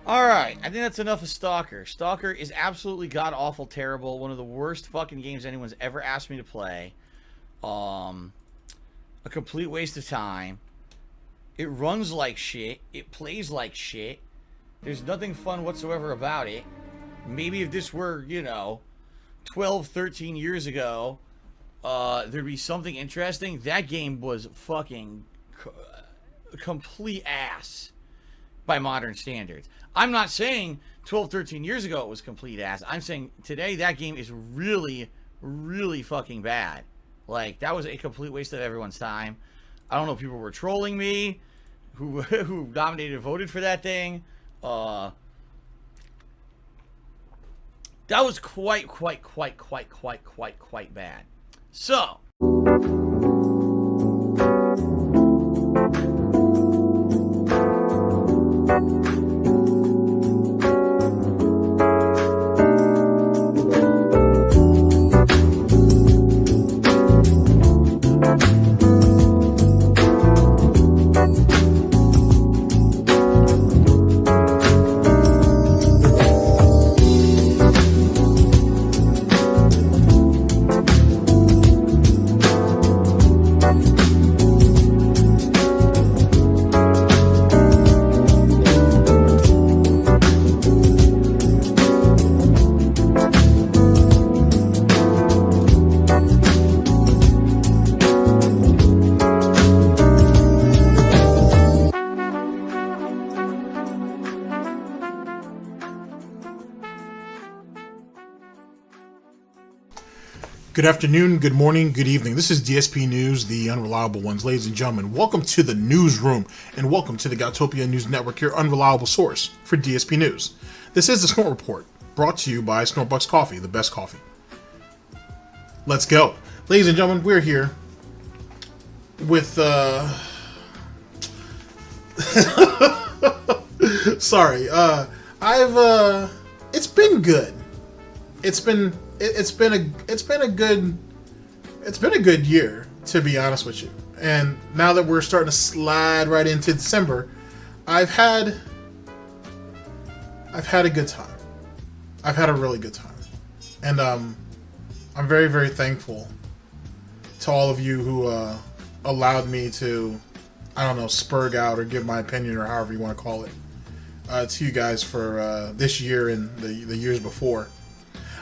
Alright, I think that's enough of Stalker. Stalker is absolutely god-awful terrible. One of the worst fucking games anyone's ever asked me to play. A complete waste of time. It runs like shit. It plays like shit. There's nothing fun whatsoever about it. Maybe if this were, 12, 13 years ago, there'd be something interesting. That game was fucking complete ass by modern standards. I'm not saying 12, 13 years ago it was complete ass. I'm saying today that game is really, really fucking bad. Like, that was a complete waste of everyone's time. I don't know if people were trolling me, who nominated and voted for that thing. That was quite bad. So, Good afternoon, good morning, good evening. This is DSP News, the unreliable ones. Ladies and gentlemen, welcome to the newsroom and welcome to the Goutopia News Network, your unreliable source for DSP News. This is the Snort Report, brought to you by SnortBucks Coffee, the best coffee. Let's go. Ladies and gentlemen, we're here with, sorry, it's been good. It's been a good year, to be honest with you. And now that we're starting to slide right into December, I've had a good time. I've had a really good time. And I'm very, very thankful to all of you who allowed me to, I don't know, spurg out or give my opinion or however you want to call it, to you guys for this year and the years before.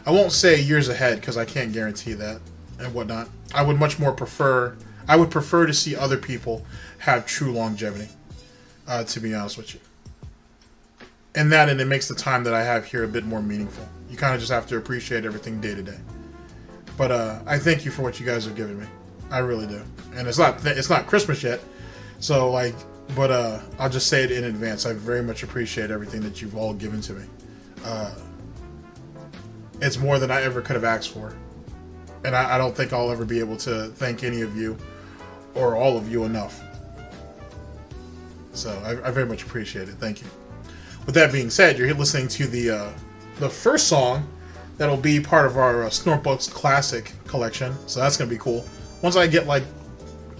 I won't say years ahead because I can't guarantee that and whatnot. I would prefer to see other people have true longevity, to be honest with you. And it makes the time that I have here a bit more meaningful. You kind of just have to appreciate everything day to day. But I thank you for what you guys have given me. I really do. And it's not Christmas yet, so but I'll just say it in advance. I very much appreciate everything that you've all given to me. It's more than I ever could have asked for. And I don't think I'll ever be able to thank any of you or all of you enough. So I very much appreciate it. Thank you. With that being said, you're listening to the first song that'll be part of our SnortBucks Classic collection. So that's going to be cool. Once I get like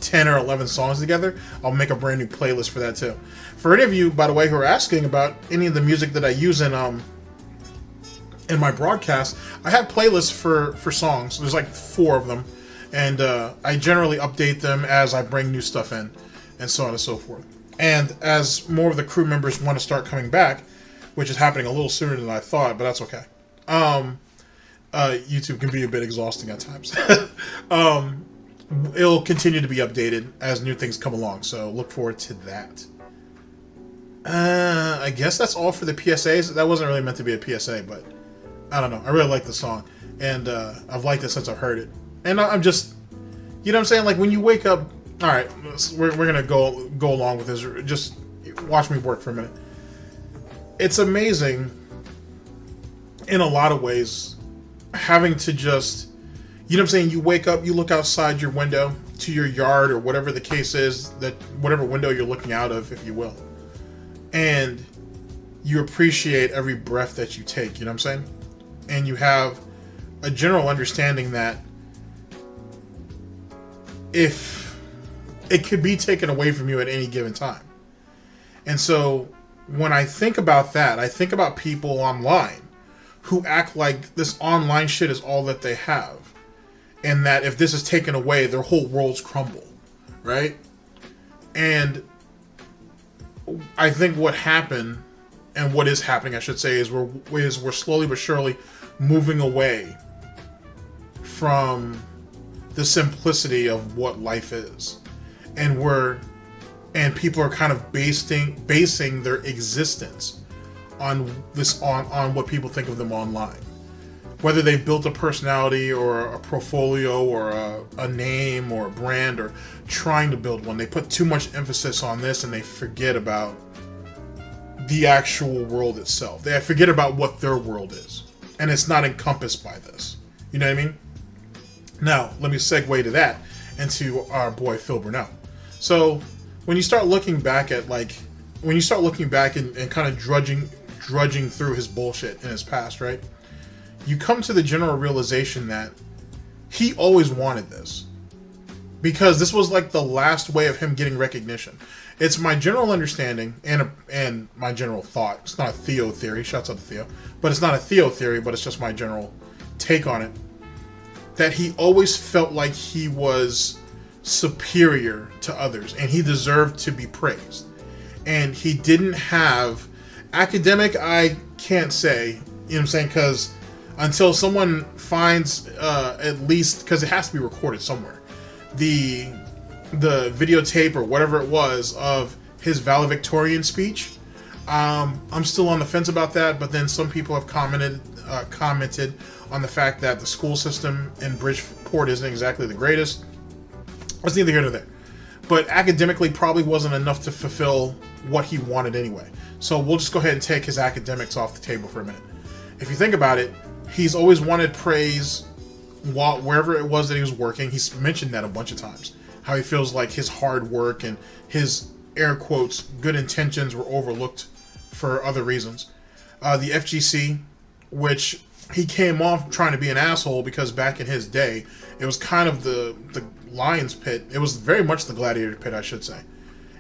10 or 11 songs together, I'll make a brand new playlist for that too. For any of you, by the way, who are asking about any of the music that I use in my broadcast, I have playlists for songs. There's like 4 of them, and I generally update them as I bring new stuff in, and so on and so forth. And as more of the crew members want to start coming back, which is happening a little sooner than I thought, but that's okay. YouTube can be a bit exhausting at times. It'll continue to be updated as new things come along, so look forward to that. I guess that's all for the PSAs. That wasn't really meant to be a PSA, but I don't know. I really like the song, and I've liked it since I've heard it. And I'm just, you know what I'm saying? Like, when you wake up, all right, we're gonna go along with this. Just watch me work for a minute. It's amazing in a lot of ways, having to just, you know what I'm saying? You wake up, you look outside your window to your yard or whatever the case is, that whatever window you're looking out of, if you will, and you appreciate every breath that you take. You know what I'm saying? And you have a general understanding that if it could be taken away from you at any given time. And so when I think about that, I think about people online who act like this online shit is all that they have. And that if this is taken away, their whole worlds crumble. Right? And I think what happened, and what is happening, I should say, is we're slowly but surely moving away from the simplicity of what life is. And people are kind of basing their existence on what people think of them online. Whether they've built a personality or a portfolio or a name or a brand or trying to build one, they put too much emphasis on this and they forget about the actual world itself. They forget about what their world is. And it's not encompassed by this. You know what I mean? Now, let me segue to that into our boy Phil Burnell. So, when you start looking back and kind of drudging through his bullshit in his past, right? You come to the general realization that he always wanted this. Because this was like the last way of him getting recognition. It's my general understanding and my general thought. It's not a Theo theory. Shouts out to Theo. But it's not a Theo theory, but it's just my general take on it. That he always felt like he was superior to others. And he deserved to be praised. And he didn't have... Academic, I can't say. You know what I'm saying? Because until someone finds at least... Because it has to be recorded somewhere. The videotape or whatever it was of his valedictorian speech. I'm still on the fence about that, but then some people have commented on the fact that the school system in Bridgeport isn't exactly the greatest. That's neither here nor there. But academically probably wasn't enough to fulfill what he wanted anyway. So we'll just go ahead and take his academics off the table for a minute. If you think about it, he's always wanted praise wherever it was that he was working. He's mentioned that a bunch of times. How he feels like his hard work and his, air quotes, good intentions were overlooked for other reasons. The FGC, which he came off trying to be an asshole because back in his day, it was kind of the lion's pit. It was very much the gladiator pit, I should say.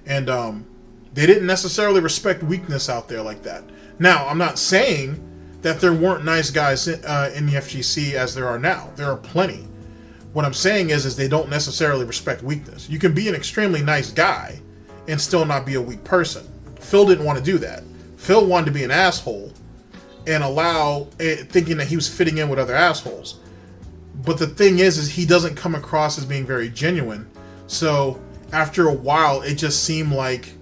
And they didn't necessarily respect weakness out there like that. Now, I'm not saying that there weren't nice guys in the FGC as there are now. There are plenty. What I'm saying is they don't necessarily respect weakness. You can be an extremely nice guy and still not be a weak person. Phil didn't want to do that. Phil wanted to be an asshole and thinking that he was fitting in with other assholes. But the thing is he doesn't come across as being very genuine. So after a while, it just seemed like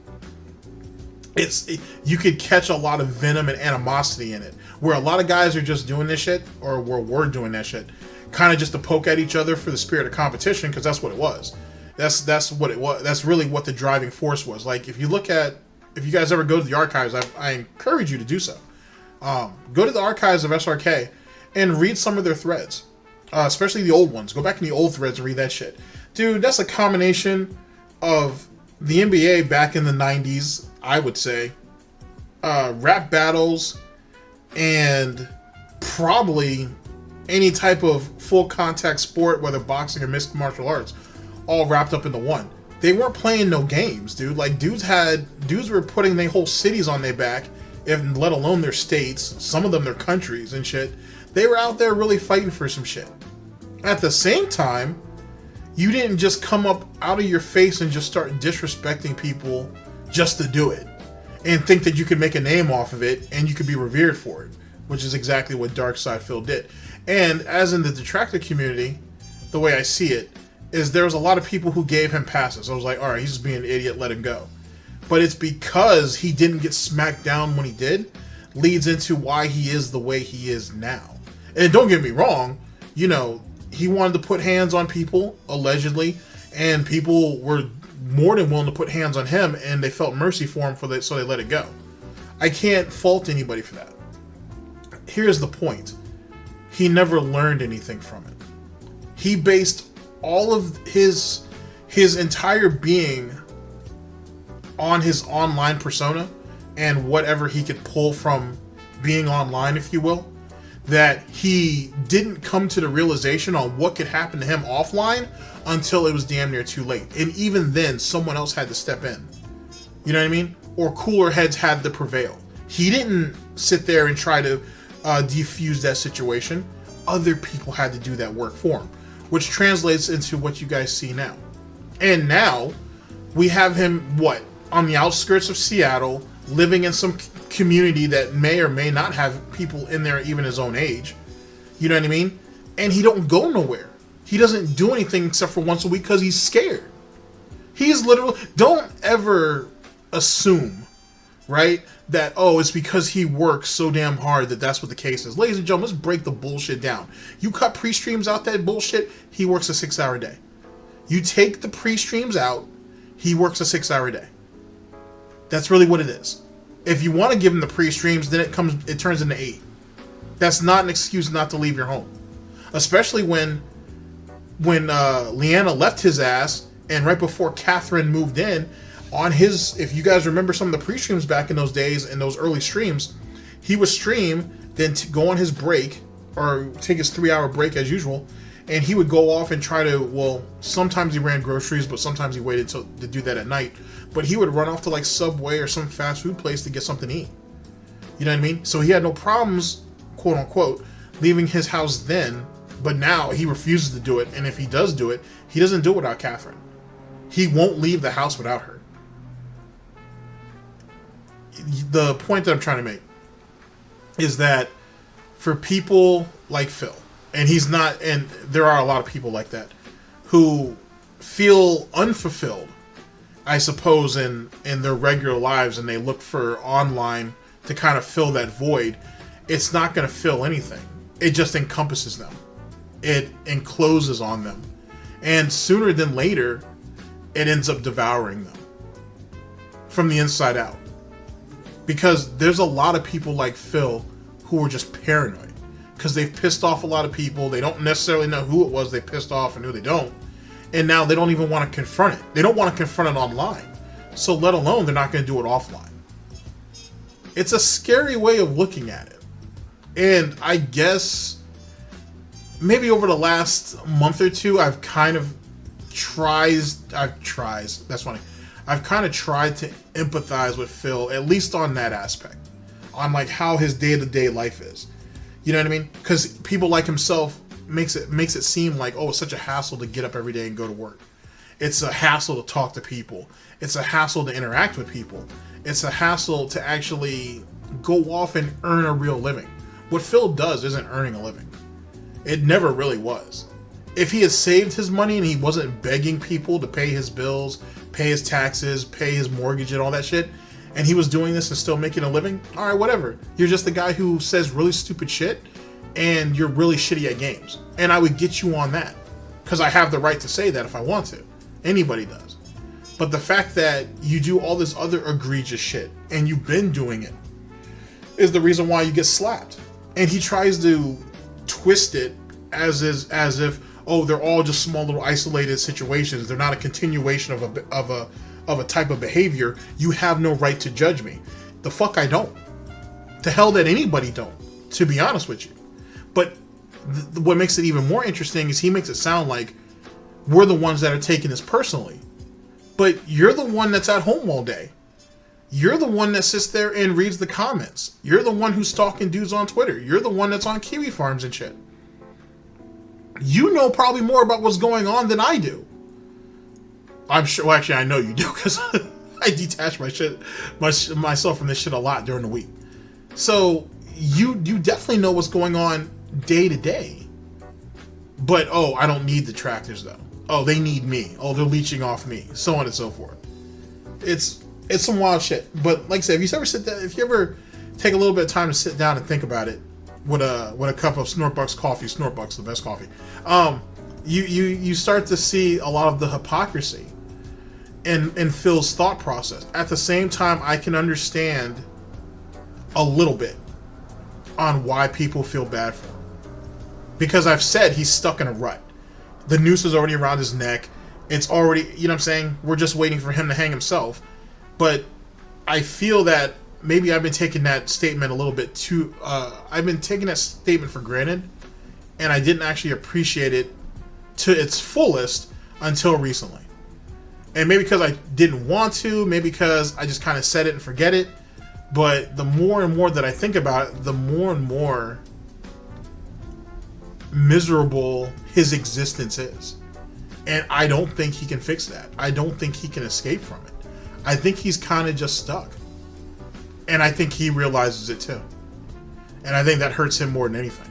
you could catch a lot of venom and animosity in it. Where a lot of guys are just doing this shit, or were doing that shit, kind of just to poke at each other for the spirit of competition, because that's what it was. That's what it was. That's really what the driving force was. Like, if you guys ever go to the archives, I encourage you to do so. Go to the archives of SRK and read some of their threads, especially the old ones. Go back in the old threads and read that shit. Dude, that's a combination of the NBA back in the 90s, I would say, rap battles, and probably any type of full contact sport, whether boxing or mixed martial arts, all wrapped up into one. They weren't playing no games, dude. Like, dudes were putting their whole cities on their back, let alone their states, some of them their countries and shit. They were out there really fighting for some shit. At the same time, you didn't just come up out of your face and just start disrespecting people just to do it and think that you could make a name off of it and you could be revered for it, which is exactly what Darkside Phil did. And as in the Detractor community, the way I see it is there was a lot of people who gave him passes. I was like, all right, he's just being an idiot, let him go. But it's because he didn't get smacked down when he did, leads into why he is the way he is now. And don't get me wrong, you know, he wanted to put hands on people, allegedly, and people were more than willing to put hands on him, and they felt mercy for him so they let it go. I can't fault anybody for that. Here's the point. He never learned anything from it. He based all of his entire being on his online persona and whatever he could pull from being online, if you will, that he didn't come to the realization on what could happen to him offline until it was damn near too late. And even then, someone else had to step in. You know what I mean? or cooler heads had to prevail. He didn't sit there and try to defuse that situation. Other people had to do that work for him, which translates into what you guys see now. And now we have him, what, on the outskirts of Seattle, living in some community that may or may not have people in there even his own age. You know what I mean? And he don't go nowhere. He doesn't do anything except for once a week because he's scared. He's literally, don't ever assume, right, that, oh, it's because he works so damn hard that that's what the case is. Ladies and gentlemen, let's break the bullshit down. You cut pre-streams out that bullshit, he works a 6-hour day. You take the pre-streams out, he works a 6-hour day. That's really what it is. If you want to give him the pre-streams, then it turns into 8. That's not an excuse not to leave your home. Especially when Leanna left his ass, and right before Catherine moved in, on his, if you guys remember some of the pre-streams back in those days, in those early streams, he would stream, then go on his break, or take his 3-hour break as usual, and he would go off and try to, well, sometimes he ran groceries, but sometimes he waited to do that at night. But he would run off to like Subway or some fast food place to get something to eat. You know what I mean? So he had no problems, quote unquote, leaving his house then, but now he refuses to do it. And if he does do it, he doesn't do it without Catherine. He won't leave the house without her. The point that I'm trying to make is that for people like Phil, and he's not, and there are a lot of people like that, who feel unfulfilled, I suppose, in their regular lives, and they look for online to kind of fill that void. It's not going to fill anything. It just encompasses them. It encloses on them. And sooner than later, it ends up devouring them from the inside out. Because there's a lot of people like Phil who are just paranoid. Because they've pissed off a lot of people. They don't necessarily know who it was they pissed off and who they don't. And now they don't even want to confront it. They don't want to confront it online. So let alone they're not going to do it offline. It's a scary way of looking at it. And I guess maybe over the last month or two, I've kind of tried to empathize with Phil, at least on that aspect. On like how his day-to-day life is. You know what I mean? Because people like himself makes it seem like, oh, it's such a hassle to get up every day and go to work. It's a hassle to talk to people. It's a hassle to interact with people. It's a hassle to actually go off and earn a real living. What Phil does isn't earning a living. It never really was. If he had saved his money and he wasn't begging people to pay his bills, pay his taxes, pay his mortgage and all that shit, and he was doing this and still making a living, all right, whatever. You're just the guy who says really stupid shit and you're really shitty at games. And I would get you on that because I have the right to say that if I want to. Anybody does. But the fact that you do all this other egregious shit and you've been doing it is the reason why you get slapped. And he tries to twist it as if, oh, they're all just small little isolated situations. They're not a continuation of a type of behavior. You have no right to judge me. The fuck I don't. The hell that anybody don't, to be honest with you. But what makes it even more interesting is he makes it sound like we're the ones that are taking this personally. But you're the one that's at home all day. You're the one that sits there and reads the comments. You're the one who's stalking dudes on Twitter. You're the one that's on Kiwi Farms and shit. You know probably more about what's going on than I do. I'm sure, well, actually I know you do because I detach myself from this shit a lot during the week. So you definitely know what's going on day to day. But, oh, I don't need detractors though. Oh, they need me. Oh, they're leeching off me. So on and so forth. It's some wild shit. But like I said, if you ever take a little bit of time to sit down and think about it with a cup of SnortBucks coffee, SnortBucks, the best coffee, you start to see a lot of the hypocrisy in Phil's thought process. At the same time, I can understand a little bit on why people feel bad for him. Because I've said he's stuck in a rut. The noose is already around his neck. It's already, you know what I'm saying? We're just waiting for him to hang himself. But I feel that maybe I've been taking that statement a little bit too... I've been taking that statement for granted. And I didn't actually appreciate it to its fullest until recently. And maybe because I didn't want to, maybe because I just kind of said it and forget it. But the more and more that I think about it, the more and more miserable his existence is. And I don't think he can fix that. I don't think he can escape from it. I think he's kind of just stuck. And I think he realizes it too. And I think that hurts him more than anything.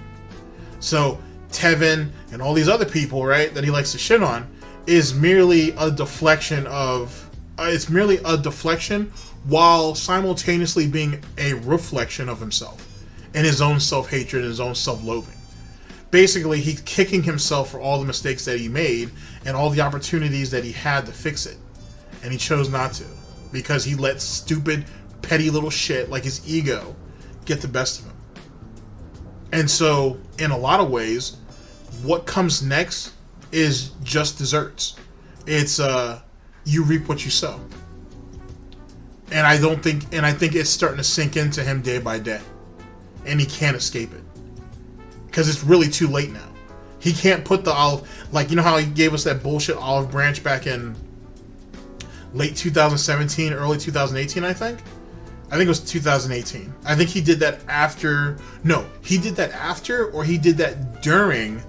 So Tevin and all these other people, right, that he likes to shit on, is merely a deflection of... it's merely a deflection while simultaneously being a reflection of himself and his own self-hatred and his own self-loathing. Basically, he's kicking himself for all the mistakes that he made and all the opportunities that he had to fix it. And he chose not to because he let stupid, petty little shit like his ego get the best of him. And so, in a lot of ways, what comes next is just desserts. It's, you reap what you sow. And I think it's starting to sink into him day by day. And he can't escape it. Because it's really too late now. He can't put the olive... Like, you know how he gave us that bullshit olive branch back in late 2017, early 2018, I think? I think it was 2018. I think he did that after... No, he did that after, or he did that during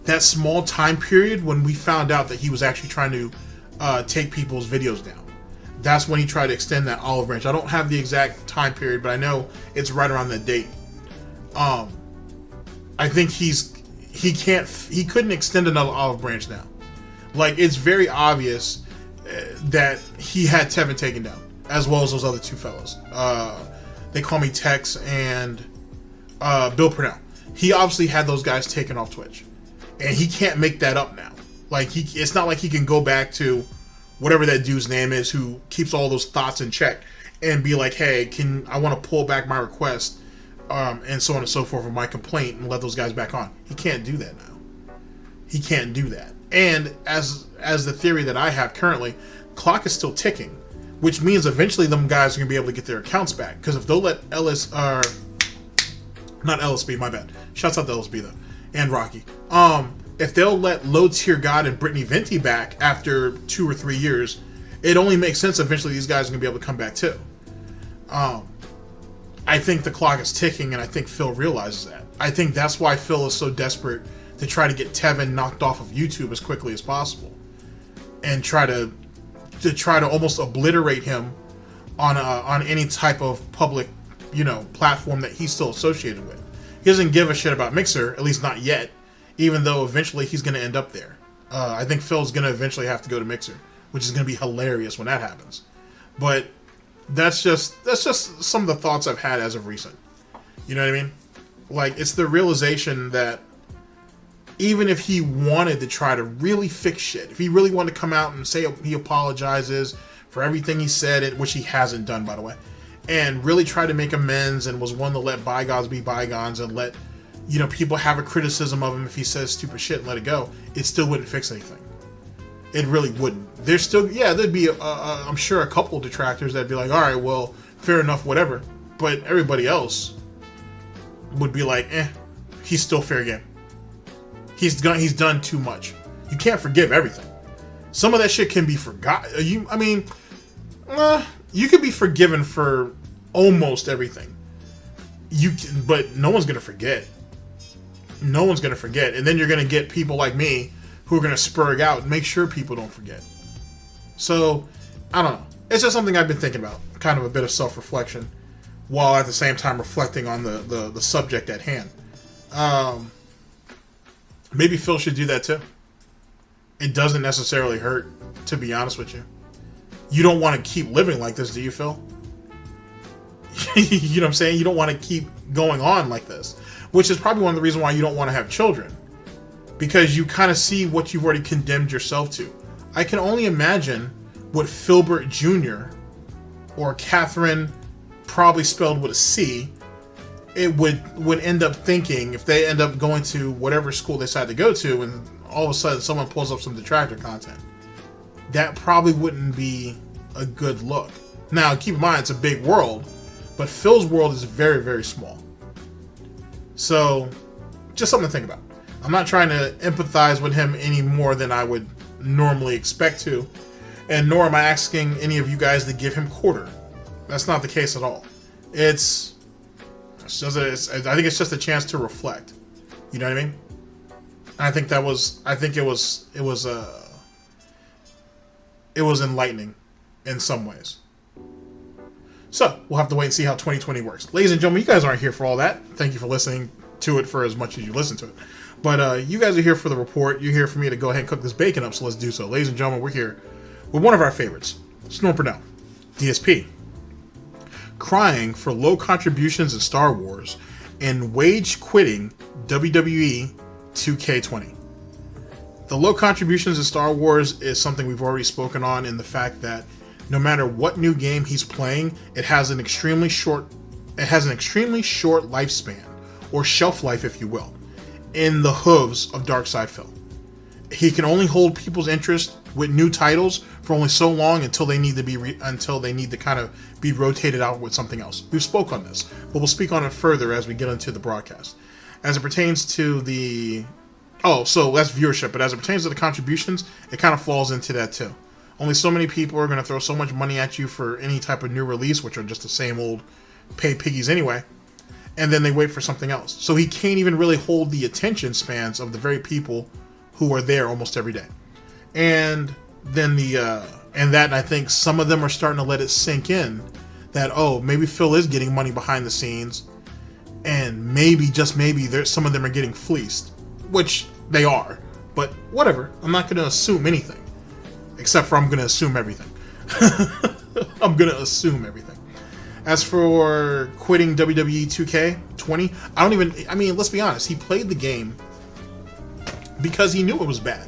that small time period when we found out that he was actually trying to take people's videos down. That's when he tried to extend that olive branch. I don't have the exact time period, but I know it's right around that date. I think he couldn't extend another olive branch now. Like, it's very obvious that he had Tevin taken down, as well as those other two fellows. They call me Tex and Bill Purnell. He obviously had those guys taken off Twitch, and he can't make that up now. Like, it's not like he can go back to whatever that dude's name is who keeps all those thoughts in check and be like, hey, I want to pull back my request, and so on and so forth, with my complaint, and let those guys back on. He can't do that now. He can't do that. And as the theory that I have currently, clock is still ticking, which means eventually them guys are going to be able to get their accounts back. Because if they'll let not LSB, my bad. Shouts out to LSB though, and Rocky. If they'll let Low Tier God and Brittany Venti back after 2 or 3 years, it only makes sense eventually these guys are going to be able to come back too. I think the clock is ticking, and I think Phil realizes that. I think that's why Phil is so desperate to try to get Tevin knocked off of YouTube as quickly as possible, and try to almost obliterate him on any type of public, platform that he's still associated with. He doesn't give a shit about Mixer, at least not yet, even though eventually he's going to end up there. I think Phil's going to eventually have to go to Mixer, which is going to be hilarious when that happens. But that's just some of the thoughts I've had as of recent. You know what I mean? Like, it's the realization that even if he wanted to try to really fix shit, if he really wanted to come out and say he apologizes for everything he said, which he hasn't done, by the way, and really try to make amends and was one to let bygones be bygones and let, people have a criticism of him if he says stupid shit and let it go, it still wouldn't fix anything. It really wouldn't. There's still, there'd be, I'm sure, a couple of detractors that'd be like, all right, well, fair enough, whatever. But everybody else would be like, he's still fair game. He's done too much. You can't forgive everything. Some of that shit can be forgotten. You could be forgiven for almost everything. But no one's gonna forget. No one's gonna forget, and then you're gonna get people like me who are gonna spur out and make sure people don't forget. So, I don't know. It's just something I've been thinking about. Kind of a bit of self-reflection, while at the same time reflecting on the subject at hand. Maybe Phil should do that too. It doesn't necessarily hurt, to be honest with you. You don't want to keep living like this, do you, Phil? You know what I'm saying? You don't want to keep going on like this. Which is probably one of the reasons why you don't want to have children. Because you kind of see what you've already condemned yourself to. I can only imagine what Philbert Jr. or Catherine, probably spelled with a C, it would end up thinking if they end up going to whatever school they decide to go to, and all of a sudden someone pulls up some Detractor content. That probably wouldn't be a good look. Now, keep in mind, it's a big world, but Phil's world is very, very small. So, just something to think about. I'm not trying to empathize with him any more than I would normally expect to, And nor am I asking any of you guys to give him quarter. That's not the case at all. I think it's just a chance to reflect. You know what I mean? And I think it was enlightening in some ways. So we'll have to wait and see how 2020 works. Ladies and gentlemen, you guys aren't here for all that. Thank you for listening to it for as much as you listen to it. But you guys are here for the report. You're here for me to go ahead and cook this bacon up, so let's do so. Ladies and gentlemen, we're here with one of our favorites, Snort Burnell, DSP, crying for low contributions in Star Wars and wage quitting WWE2K20. The low contributions in Star Wars is something we've already spoken on, in the fact that no matter what new game he's playing, it has an extremely short lifespan, or shelf life, if you will, in the hooves of Dark Side Phil. He can only hold people's interest with new titles for only so long until they need to be kind of be rotated out with something else. We've spoke on this, but we'll speak on it further as we get into the broadcast. As it pertains to the so that's viewership, but as it pertains to the contributions, it kind of falls into that too. Only so many people are going to throw so much money at you for any type of new release, which are just the same old pay piggies anyway, and then they wait for something else. So he can't even really hold the attention spans of the very people who are there almost every day. And then and I think some of them are starting to let it sink in that, oh, maybe Phil is getting money behind the scenes, and maybe, just maybe, some of them are getting fleeced, which they are. But whatever, I'm not going to assume anything. Except for I'm going to assume everything. I'm going to assume everything. As for quitting WWE 2K20, let's be honest. He played the game because he knew it was bad.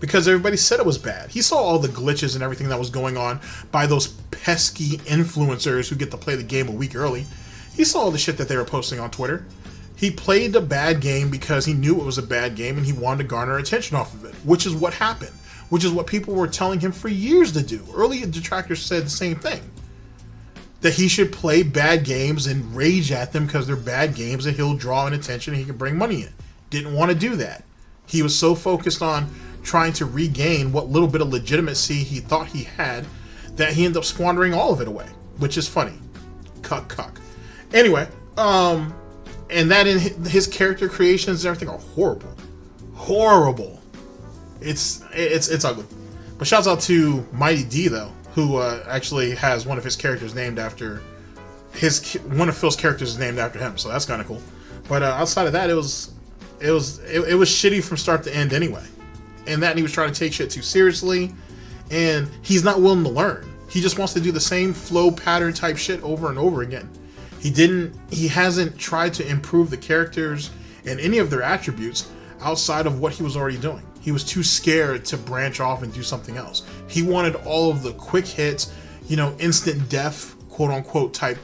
Because everybody said it was bad. He saw all the glitches and everything that was going on by those pesky influencers who get to play the game a week early. He saw all the shit that they were posting on Twitter. He played a bad game because he knew it was a bad game and he wanted to garner attention off of it, which is what happened. Which is what people were telling him for years to do. Early Detractor said the same thing. That he should play bad games and rage at them because they're bad games and he'll draw in attention and he can bring money in. Didn't want to do that. He was so focused on trying to regain what little bit of legitimacy he thought he had that he ended up squandering all of it away. Which is funny. Cuck. Anyway, and that in his character creations and everything are horrible. Horrible. It's ugly. But shouts out to Mighty D though, who actually has one of his characters named after one of Phil's characters is named after him, so that's kind of cool. But outside of that, it was shitty from start to end anyway. And he was trying to take shit too seriously, and he's not willing to learn. He just wants to do the same flow pattern type shit over and over again. He hasn't tried to improve the characters and any of their attributes outside of what he was already doing. He was too scared to branch off and do something else. He wanted all of the quick hits, instant death, quote unquote type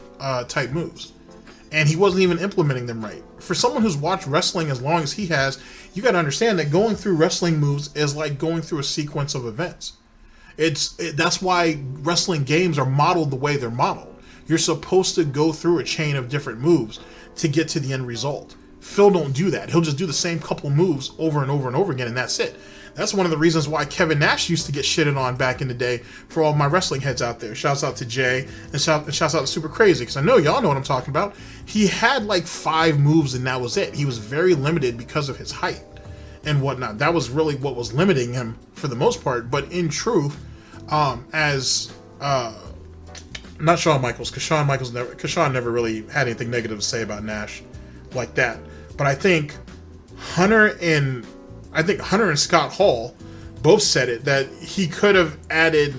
moves. And he wasn't even implementing them right. For someone who's watched wrestling as long as he has, you got to understand that going through wrestling moves is like going through a sequence of events. That's why wrestling games are modeled the way they're modeled. You're supposed to go through a chain of different moves to get to the end result. Phil don't do that. He'll just do the same couple moves over and over and over again, and that's it. That's one of the reasons why Kevin Nash used to get shitted on back in the day for all my wrestling heads out there. Shouts out to Jay, and shouts out to Super Crazy, because I know y'all know what I'm talking about. He had like 5 moves, and that was it. He was very limited because of his height and whatnot. That was really what was limiting him for the most part. But in truth, not Shawn Michaels, because Shawn never really had anything negative to say about Nash like that. But I think Hunter and Scott Hall both said it, that he could have added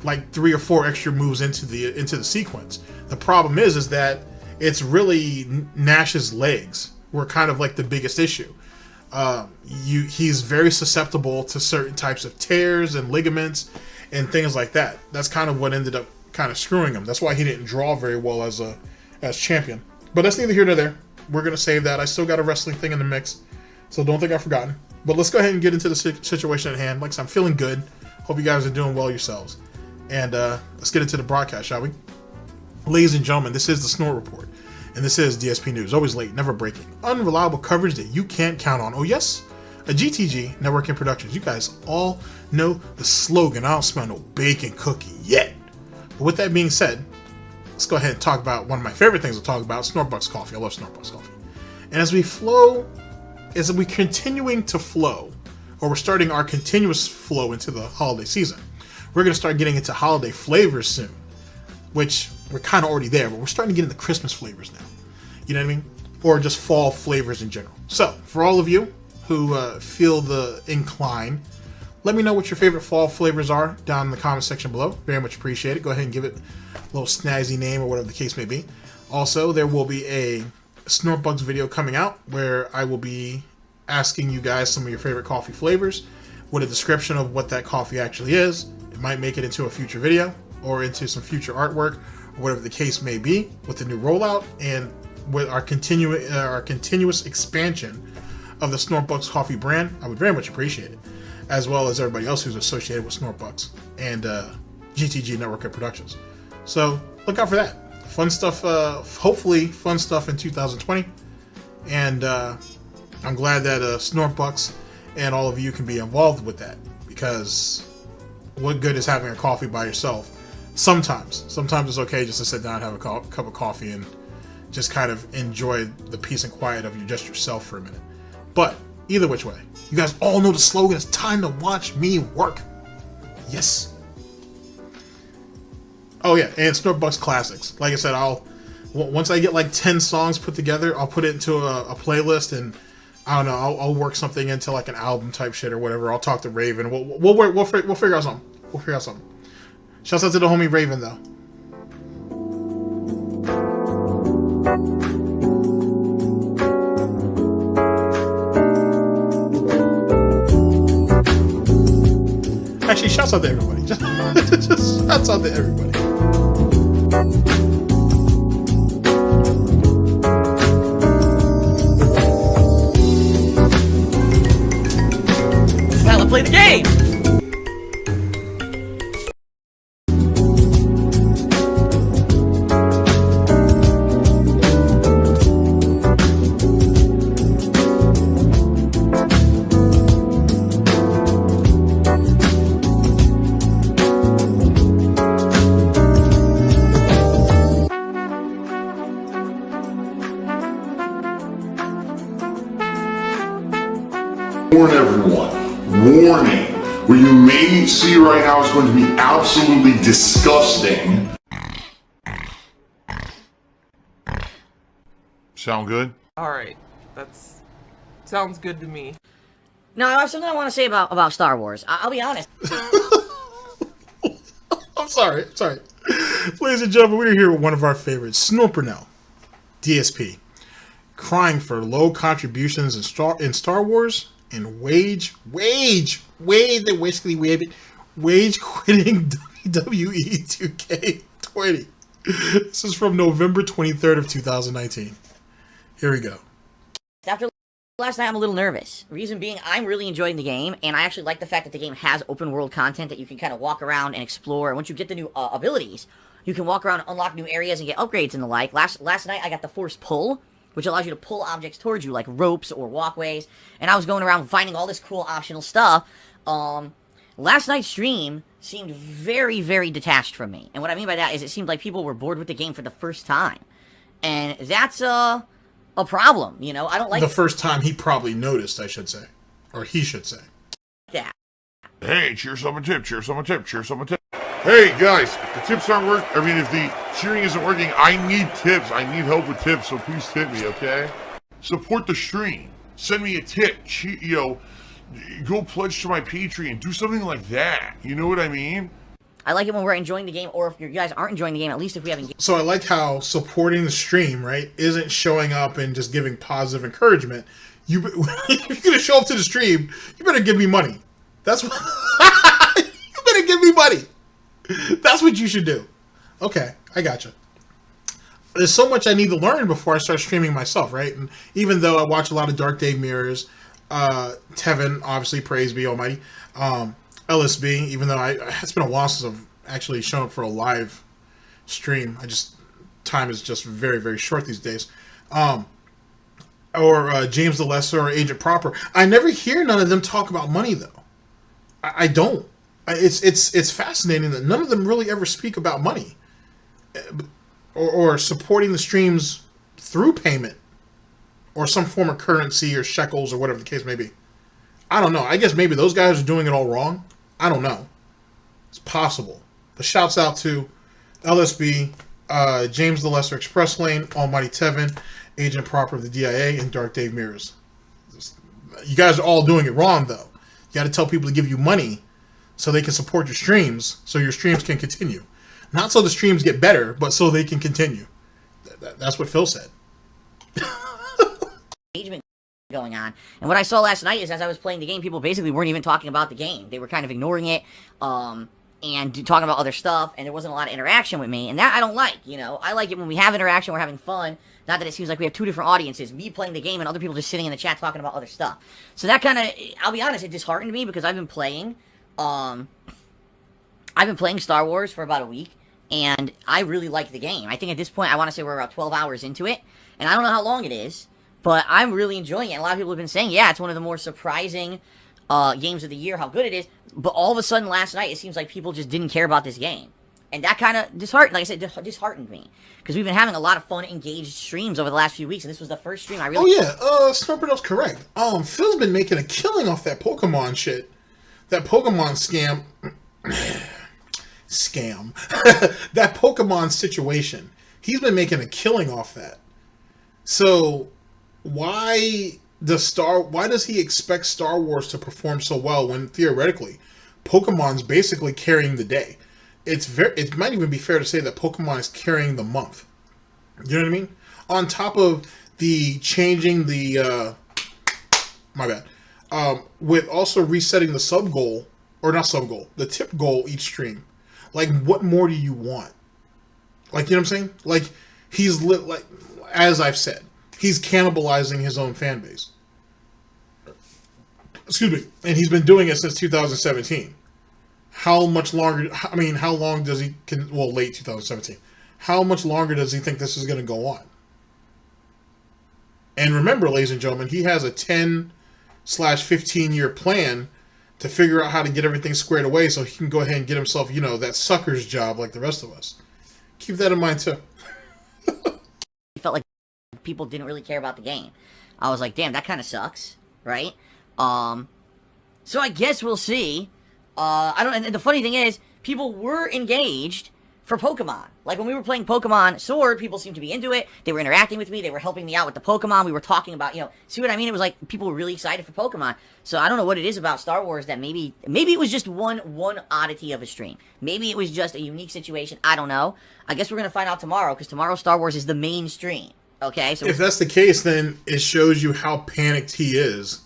like 3 or 4 extra moves into the sequence. The problem is that it's really Nash's legs were kind of like the biggest issue. He's very susceptible to certain types of tears and ligaments and things like that. That's kind of what ended up kind of screwing him. That's why he didn't draw very well as champion. But that's neither here nor there. We're going to save that. I still got a wrestling thing in the mix, so don't think I've forgotten. But let's go ahead and get into the situation at hand. Like I said, I'm feeling good. Hope you guys are doing well yourselves. And let's get into the broadcast, shall we? Ladies and gentlemen, this is the Snort Report. And this is DSP News. Always late, never breaking. Unreliable coverage that you can't count on. Oh yes? a GTG Networking Productions. You guys all know the slogan. I don't smell no bacon cookie yet. But with that being said, let's go ahead and talk about one of my favorite things to talk about, SnortBucks coffee. I love SnortBucks coffee. And as we're continuing to flow, or we're starting our continuous flow into the holiday season, we're going to start getting into holiday flavors soon, which we're kind of already there, but we're starting to get into Christmas flavors now. You know what I mean? Or just fall flavors in general. So, for all of you who feel the incline, let me know what your favorite fall flavors are down in the comment section below. Very much appreciate it. Go ahead and give it a little snazzy name or whatever the case may be. Also, there will be a SnortBucks video coming out where I will be asking you guys some of your favorite coffee flavors with a description of what that coffee actually is. It might make it into a future video or into some future artwork or whatever the case may be with the new rollout and with our continuous expansion of the SnortBucks coffee brand. I would very much appreciate it, as well as everybody else who's associated with SnortBucks and GTG Networking Productions. So look out for that. Fun stuff, hopefully fun stuff in 2020. And I'm glad that SnortBucks and all of you can be involved with that, because what good is having a coffee by yourself? Sometimes it's okay just to sit down and have a cup of coffee and just kind of enjoy the peace and quiet of just yourself for a minute. But either which way, you guys all know the slogan. It's time to watch me work. Yes. Oh yeah, and SnortBucks Classics. Like I said, once I get like 10 songs put together, I'll put it into a playlist, and I don't know, I'll work something into like an album type shit or whatever. I'll talk to Raven. We'll figure out something. We'll figure out something. Shouts out to the homie Raven though. Actually, shouts out to everybody. Just shouts out to everybody. Now let's play the game! Warn everyone. Warning. What you may see right now is going to be absolutely disgusting. Sound good? Alright, sounds good to me. No, I have something I want to say about Star Wars. I'll be honest. I'm sorry. Ladies and gentlemen, we're here with one of our favorites, Snort Burnell, DSP, crying for low contributions in Star Wars and wage quitting WWE 2K20. This is from November 23rd of 2019. Here we go. After last night, I'm a little nervous. Reason being, I'm really enjoying the game, and I actually like the fact that the game has open world content that you can kind of walk around and explore. And once you get the new abilities, you can walk around and unlock new areas and get upgrades and the like. Last night, I got the Force Pull, which allows you to pull objects towards you, like ropes or walkways. And I was going around finding all this cool optional stuff. Last night's stream seemed very, very detached from me. And what I mean by that is it seemed like people were bored with the game for the first time. And that's a problem, you know? I don't like the first time he probably noticed, I should say. Or he should say. that. Hey, cheer someone tip, cheer someone tip, cheer someone tip. Hey guys, if the tips aren't working, if the cheering isn't working, I need tips. I need help with tips, so please tip me, okay? Support the stream. Send me a tip. Go pledge to my Patreon. Do something like that. You know what I mean? I like it when we're enjoying the game, or if you guys aren't enjoying the game, at least if we haven't... So I like how supporting the stream, right, isn't showing up and just giving positive encouragement. If you're going to show up to the stream, you better give me money. That's what... You better give me money. That's what you should do. Okay, I gotcha. There's so much I need to learn before I start streaming myself, right? And even though I watch a lot of Dark Day Mirrors, Tevin, obviously, praise be almighty, LSB, even though it's been a while since I've actually shown up for a live stream. Time is just very, very short these days. or James the Lesser or Agent Proper. I never hear none of them talk about money though. I don't. It's fascinating that none of them really ever speak about money, or supporting the streams through payment or some form of currency or shekels or whatever the case may be. I don't know. I guess maybe those guys are doing it all wrong. I don't know. It's possible. But shouts out to LSB, James the Lesser Express Lane, Almighty Tevin, Agent Proper of the DIA, and Dark Dave Mirrors. You guys are all doing it wrong, though. You got to tell people to give you money so they can support your streams, so your streams can continue. Not so the streams get better, but so they can continue. That's what Phil said. Engagement going on. And what I saw last night is, as I was playing the game, people basically weren't even talking about the game. They were kind of ignoring it, and talking about other stuff, and there wasn't a lot of interaction with me, and that I don't like, you know. I like it when we have interaction, we're having fun, not that it seems like we have two different audiences, me playing the game and other people just sitting in the chat talking about other stuff. So that kind of, I'll be honest, it disheartened me, because I've been playing Star Wars for about a week, and I really like the game. I think at this point, I want to say we're about 12 hours into it, and I don't know how long it is, but I'm really enjoying it. And a lot of people have been saying, yeah, it's one of the more surprising games of the year, how good it is. But all of a sudden last night, it seems like people just didn't care about this game. And that kind of disheartened, like I said, disheartened me. Because we've been having a lot of fun, engaged streams over the last few weeks, and this was the first stream I really... Oh yeah, Snort Burnell's correct. Phil's been making a killing off that Pokemon shit. That Pokemon scam. That Pokemon situation. He's been making a killing off that. So, why does he expect Star Wars to perform so well when theoretically Pokemon's basically carrying the day? It might even be fair to say that Pokemon is carrying the month. You know what I mean? On top of the changing the my bad. With also resetting the sub goal, or not sub goal, the tip goal each stream. Like, what more do you want? Like, you know what I'm saying? Like, he's like, as I've said, he's cannibalizing his own fan base. Excuse me. And he's been doing it since 2017. How much longer, I mean, how long does he, late 2017. How much longer does he think this is going to go on? And remember, ladies and gentlemen, he has a 10/15 year plan to figure out how to get everything squared away so he can go ahead and get himself, you know, that sucker's job like the rest of us. Keep that in mind, too. It felt like people didn't really care about the game. I was like, damn, that kind of sucks, right? So I guess we'll see. And the funny thing is, people were engaged for Pokemon. Like, when we were playing Pokemon Sword, people seemed to be into it. They were interacting with me. They were helping me out with the Pokemon. We were talking about, you know, see what I mean? It was like people were really excited for Pokemon. So I don't know what it is about Star Wars that maybe it was just one oddity of a stream. Maybe it was just a unique situation. I don't know. I guess we're going to find out tomorrow, because tomorrow Star Wars is the main stream. Okay? So if that's the case, then it shows you how panicked he is.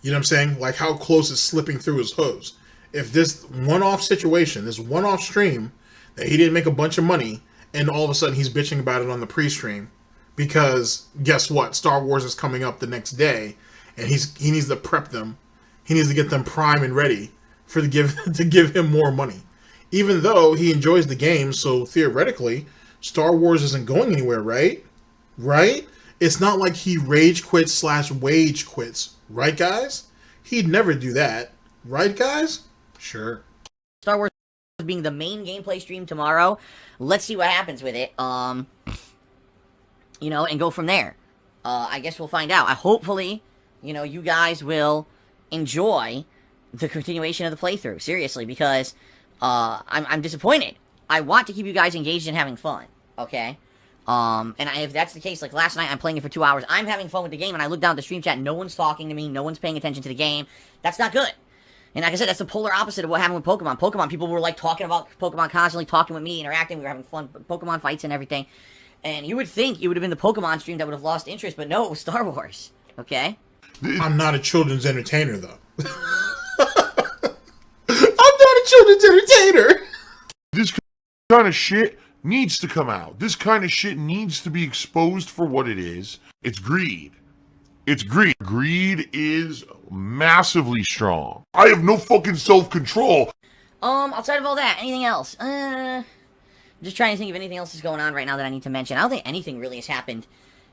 You know what I'm saying? Like, how close it's slipping through his hose. If this one-off situation, this one-off stream, that he didn't make a bunch of money, and all of a sudden he's bitching about it on the pre-stream, because guess what? Star Wars is coming up the next day, and he needs to prep them. He needs to get them prime and ready to give him more money. Even though he enjoys the game, so theoretically, Star Wars isn't going anywhere, right? Right? It's not like he rage quits / wage quits, right, guys? He'd never do that, right, guys? Sure. Star Wars being the main gameplay stream tomorrow. Let's see what happens with it. You know, and go from there. I guess we'll find out. Hopefully, you know, you guys will enjoy the continuation of the playthrough. Seriously, because I'm disappointed. I want to keep you guys engaged and having fun. Okay? If that's the case, like last night, I'm playing it for 2 hours. I'm having fun with the game, and I look down at the stream chat. No one's talking to me. No one's paying attention to the game. That's not good. And like I said, that's the polar opposite of what happened with Pokemon. Pokemon, people were like talking about Pokemon constantly, talking with me, interacting. We were having fun Pokemon fights and everything. And you would think it would have been the Pokemon stream that would have lost interest, but no, it was Star Wars. Okay? I'm not a children's entertainer, though. I'm not a children's entertainer! This kind of shit needs to come out. This kind of shit needs to be exposed for what it is. It's greed. It's greed. Greed is massively strong. I have no fucking self-control. Outside of all that, anything else? I'm just trying to think if anything else is going on right now that I need to mention. I don't think anything really has happened.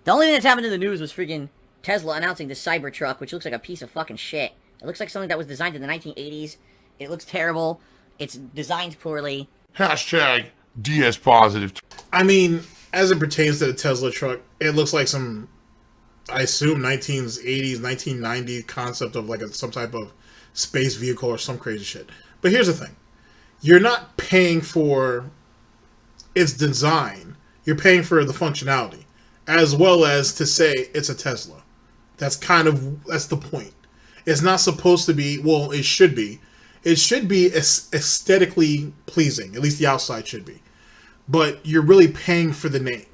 The only thing that's happened in the news was freaking Tesla announcing the Cybertruck, which looks like a piece of fucking shit. It looks like something that was designed in the 1980s. It looks terrible. It's designed poorly. Hashtag DS positive. I mean, as it pertains to the Tesla truck, it looks like some, I assume, 1980s, 1990 concept of like some type of space vehicle or some crazy shit. But here's the thing. You're not paying for its design. You're paying for the functionality, as well as to say it's a Tesla. That's the point. It's not supposed to be, well, it should be. It should be aesthetically pleasing. At least the outside should be. But you're really paying for the name.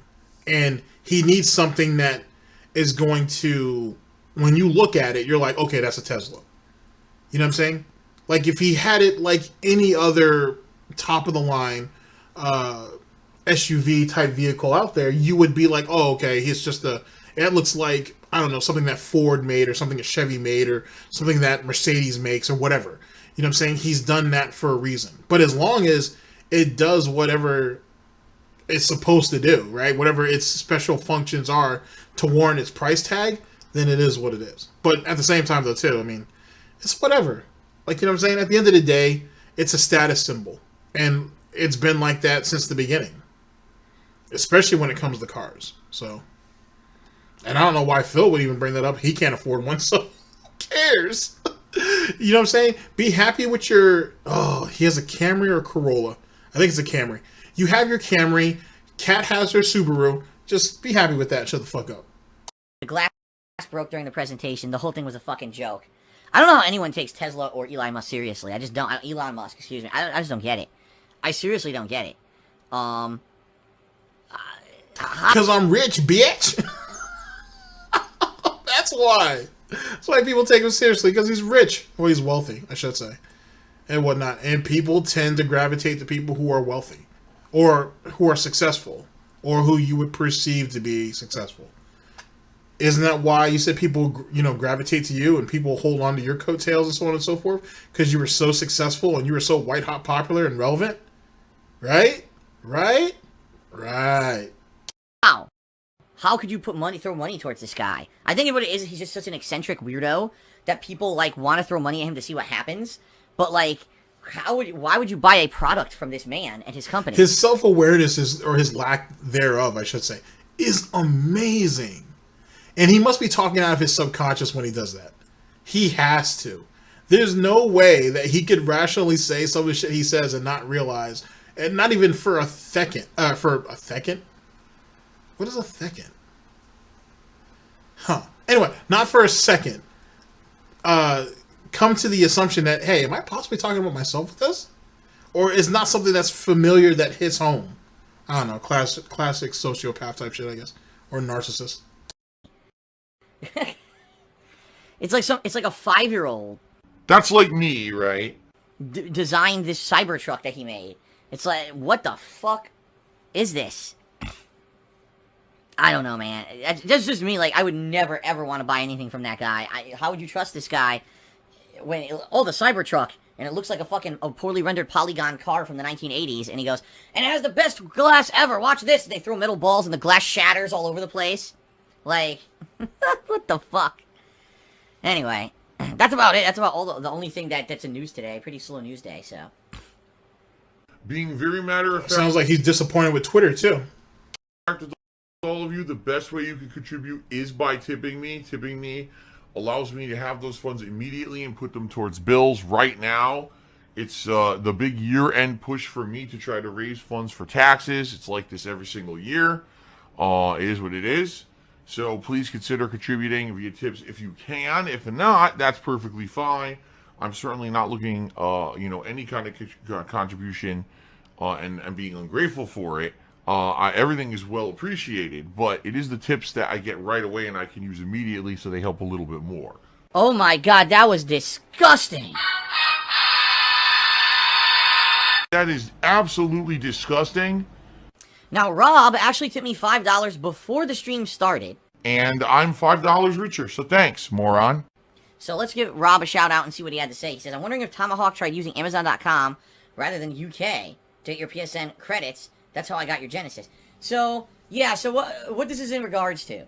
And he needs something that is going to, when you look at it, you're like, okay, that's a Tesla. You know what I'm saying? Like if he had it like any other top of the line SUV type vehicle out there, you would be like, oh, okay, it's just it looks like, I don't know, something that Ford made or something that Chevy made or something that Mercedes makes or whatever. You know what I'm saying? He's done that for a reason. But as long as it does whatever it's supposed to do, right? Whatever its special functions are to warrant its price tag, then it is what it is. But at the same time, though, too, I mean, it's whatever. Like, you know what I'm saying? At the end of the day, it's a status symbol. And it's been like that since the beginning. Especially when it comes to cars. So, and I don't know why Phil would even bring that up. He can't afford one, so who cares? You know what I'm saying? Be happy with your... Oh, he has a Camry or a Corolla. I think it's a Camry. You have your Camry. Kat has her Subaru. Just be happy with that. Shut the fuck up. The glass broke during the presentation. The whole thing was a fucking joke. I don't know how anyone takes Tesla or Elon Musk seriously. I just don't. Elon Musk, excuse me. I just don't get it. I seriously don't get it. Because I'm rich, bitch. That's why. That's why people take him seriously, because he's rich. Well, he's wealthy, I should say. And whatnot. And people tend to gravitate to people who are wealthy. Or who are successful. Or who you would perceive to be successful. Isn't that why you said people, you know, gravitate to you and people hold on to your coattails and so on and so forth? Because you were so successful and you were so white hot popular and relevant? Right? Right? Right. Wow. How could you throw money towards this guy? I think what it is, he's just such an eccentric weirdo that people, like, want to throw money at him to see what happens. But, like, why would you buy a product from this man and his company? His self-awareness is, or his lack thereof, I should say, is amazing. And he must be talking out of his subconscious when he does that. He has to. There's no way that he could rationally say some of the shit he says and not realize, and not even for a second. For a second? What is a second? Huh. Anyway, not for a second. Come to the assumption that, hey, am I possibly talking about myself with this? Or is not something that's familiar that hits home? I don't know. Classic sociopath type shit, I guess. Or narcissist. It's like a 5-year-old. That's like me, right? Designed this Cybertruck that he made. It's like, what the fuck is this? I don't know, man. That's just me. Like, I would never, ever want to buy anything from that guy. How would you trust this guy when... the Cybertruck, and it looks like a poorly rendered polygon car from the 1980s, and he goes, and it has the best glass ever, watch this! And they throw metal balls, and the glass shatters all over the place. Like, what the fuck? Anyway, that's about it. That's about all the only thing that's in news today. Pretty slow news day, so... Being very matter of fact... Sounds like he's disappointed with Twitter, too. All of you, the best way you can contribute is by tipping me. Tipping me allows me to have those funds immediately and put them towards bills. Right now, it's the big year-end push for me to try to raise funds for taxes. It's like this every single year. It is what it is. So please consider contributing via tips if you can. If not, that's perfectly fine. I'm certainly not looking, any kind of contribution and being ungrateful for it. Everything is well appreciated, but it is the tips that I get right away and I can use immediately, so they help a little bit more. Oh my god, that was disgusting. That is absolutely disgusting. Now, Rob actually tipped me $5 before the stream started. And I'm $5 richer, so thanks, moron. So let's give Rob a shout out and see what he had to say. He says, I'm wondering if Tomahawk tried using Amazon.com rather than UK to get your PSN credits. That's how I got your Genesis. So, yeah, so what this is in regards to.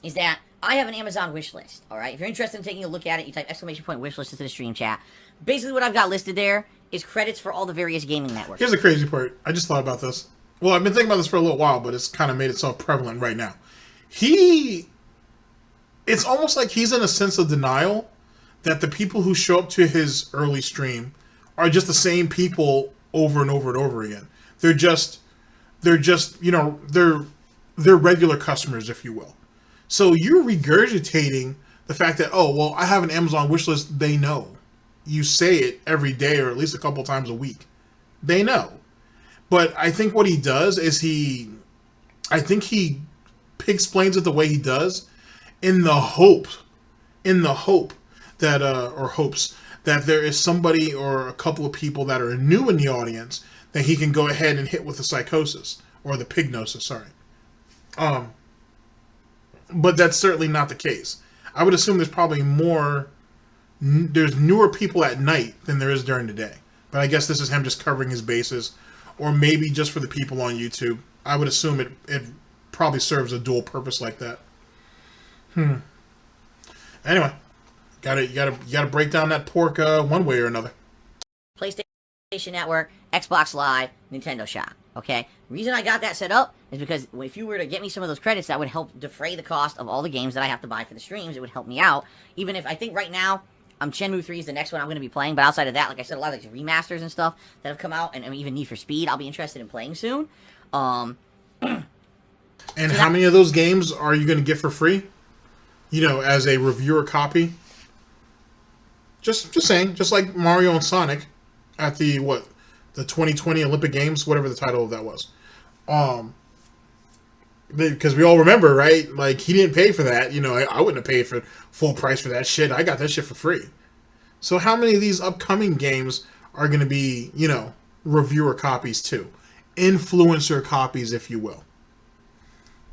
is that I have an Amazon wish list, all right? If you're interested in taking a look at it, you type !wish list into the stream chat. Basically what I've got listed there is credits for all the various gaming networks. Here's the crazy part. I just thought about this. Well, I've been thinking about this for a little while, but it's kind of made itself prevalent right now. It's almost like he's in a sense of denial that the people who show up to his early stream are just the same people over and over and over again. They're just, you know, they're regular customers, if you will. So you're regurgitating the fact that, oh, well, I have an Amazon wish list. They know. You say it every day or at least a couple times a week. They know. But I think what he does is he explains it the way he does in the hope that, or hopes that there is somebody or a couple of people that are new in the audience that he can go ahead and hit with the psychosis or the pignosis, sorry. But that's certainly not the case. I would assume there's probably there's newer people at night than there is during the day. But I guess this is him just covering his bases, or maybe just for the people on YouTube. I would assume it probably serves a dual purpose like that. Anyway, you gotta break down that pork one way or another. PlayStation Network, Xbox Live, Nintendo Shop. Okay? The reason I got that set up is because if you were to get me some of those credits, that would help defray the cost of all the games that I have to buy for the streams. It would help me out. Even if I think right now, Shenmue 3 is the next one I'm going to be playing. But outside of that, like I said, a lot of these remasters and stuff that have come out, and even Need for Speed, I'll be interested in playing soon. And so how many of those games are you going to get for free? You know, as a reviewer copy? Just saying. Just like Mario and Sonic at the 2020 Olympic Games, whatever the title of that was. Because we all remember, right? Like, he didn't pay for that. You know, I wouldn't have paid for full price for that shit. I got that shit for free. So how many of these upcoming games are going to be, you know, reviewer copies too? Influencer copies, if you will.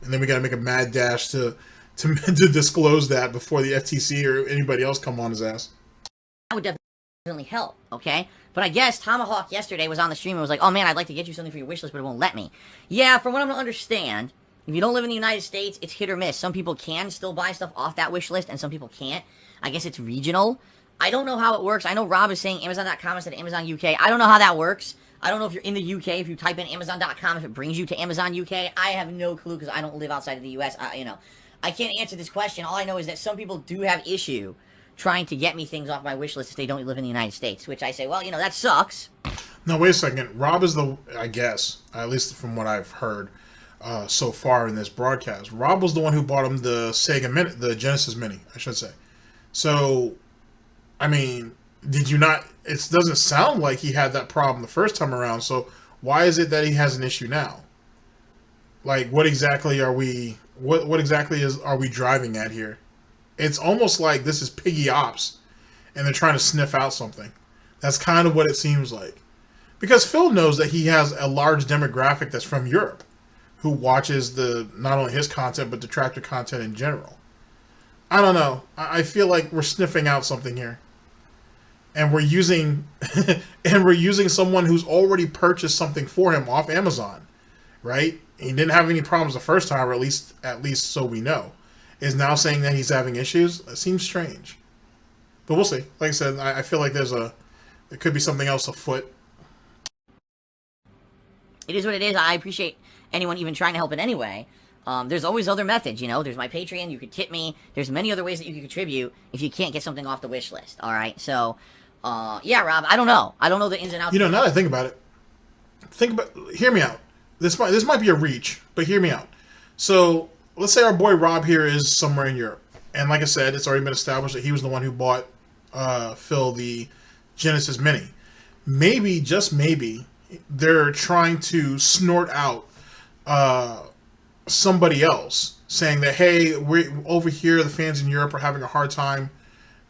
And then we got to make a mad dash to disclose that before the FTC or anybody else come on his ass. That would definitely help, okay? But I guess Tomahawk yesterday was on the stream and was like, oh man, I'd like to get you something for your wishlist, but it won't let me. Yeah, from what I'm to understand, if you don't live in the United States, it's hit or miss. Some people can still buy stuff off that wish list, and some people can't. I guess it's regional. I don't know how it works. I know Rob is saying Amazon.com instead of Amazon UK. I don't know how that works. I don't know if you're in the UK, if you type in Amazon.com, if it brings you to Amazon UK. I have no clue because I don't live outside of the US. I can't answer this question. All I know is that some people do have issue trying to get me things off my wish list if they don't live in the United States, which I say, well, you know, that sucks. No, wait a second. Rob is I guess, at least from what I've heard so far in this broadcast, Rob was the one who bought him the the Genesis Mini, I should say. So, I mean, did you not, it doesn't sound like he had that problem the first time around, so why is it that he has an issue now? Like, what exactly are we driving at here? It's almost like this is piggy ops, and they're trying to sniff out something. That's kind of what it seems like. Because Phil knows that he has a large demographic that's from Europe, who watches not only his content, but Detractor content in general. I don't know. I feel like we're sniffing out something here. And we're using someone who's already purchased something for him off Amazon, right? He didn't have any problems the first time, or at least so we know. Is now saying that he's having issues. That seems strange. But we'll see. Like I said, I feel like there could be something else afoot. It is what it is. I appreciate anyone even trying to help in any way. There's always other methods, you know. There's my Patreon. You could tip me. There's many other ways that you can contribute if you can't get something off the wish list. All right. So, yeah, Rob. I don't know. I don't know the ins and outs. You know, now that I think about it, hear me out. This might be a reach, but hear me out. So let's say our boy Rob here is somewhere in Europe, and like I said, it's already been established that he was the one who bought Phil the Genesis Mini. Maybe, just maybe, they're trying to snort out somebody else, saying that, hey, we're over here, the fans in Europe are having a hard time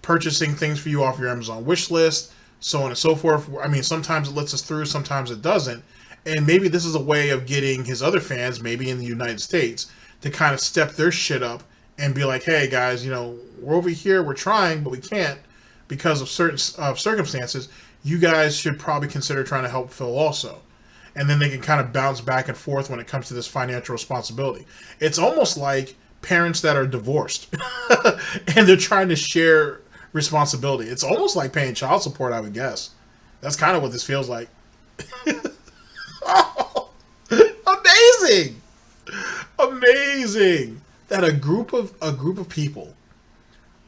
purchasing things for you off your Amazon wish list, so on and so forth. I mean, sometimes it lets us through, sometimes it doesn't. And maybe this is a way of getting his other fans, maybe in the United States, to kind of step their shit up and be like, hey, guys, you know, we're over here, we're trying, but we can't because of certain circumstances. You guys should probably consider trying to help Phil also. And then they can kind of bounce back and forth when it comes to this financial responsibility. It's almost like parents that are divorced and they're trying to share responsibility. It's almost like paying child support, I would guess. That's kind of what this feels like. Oh, amazing! Amazing that a group of people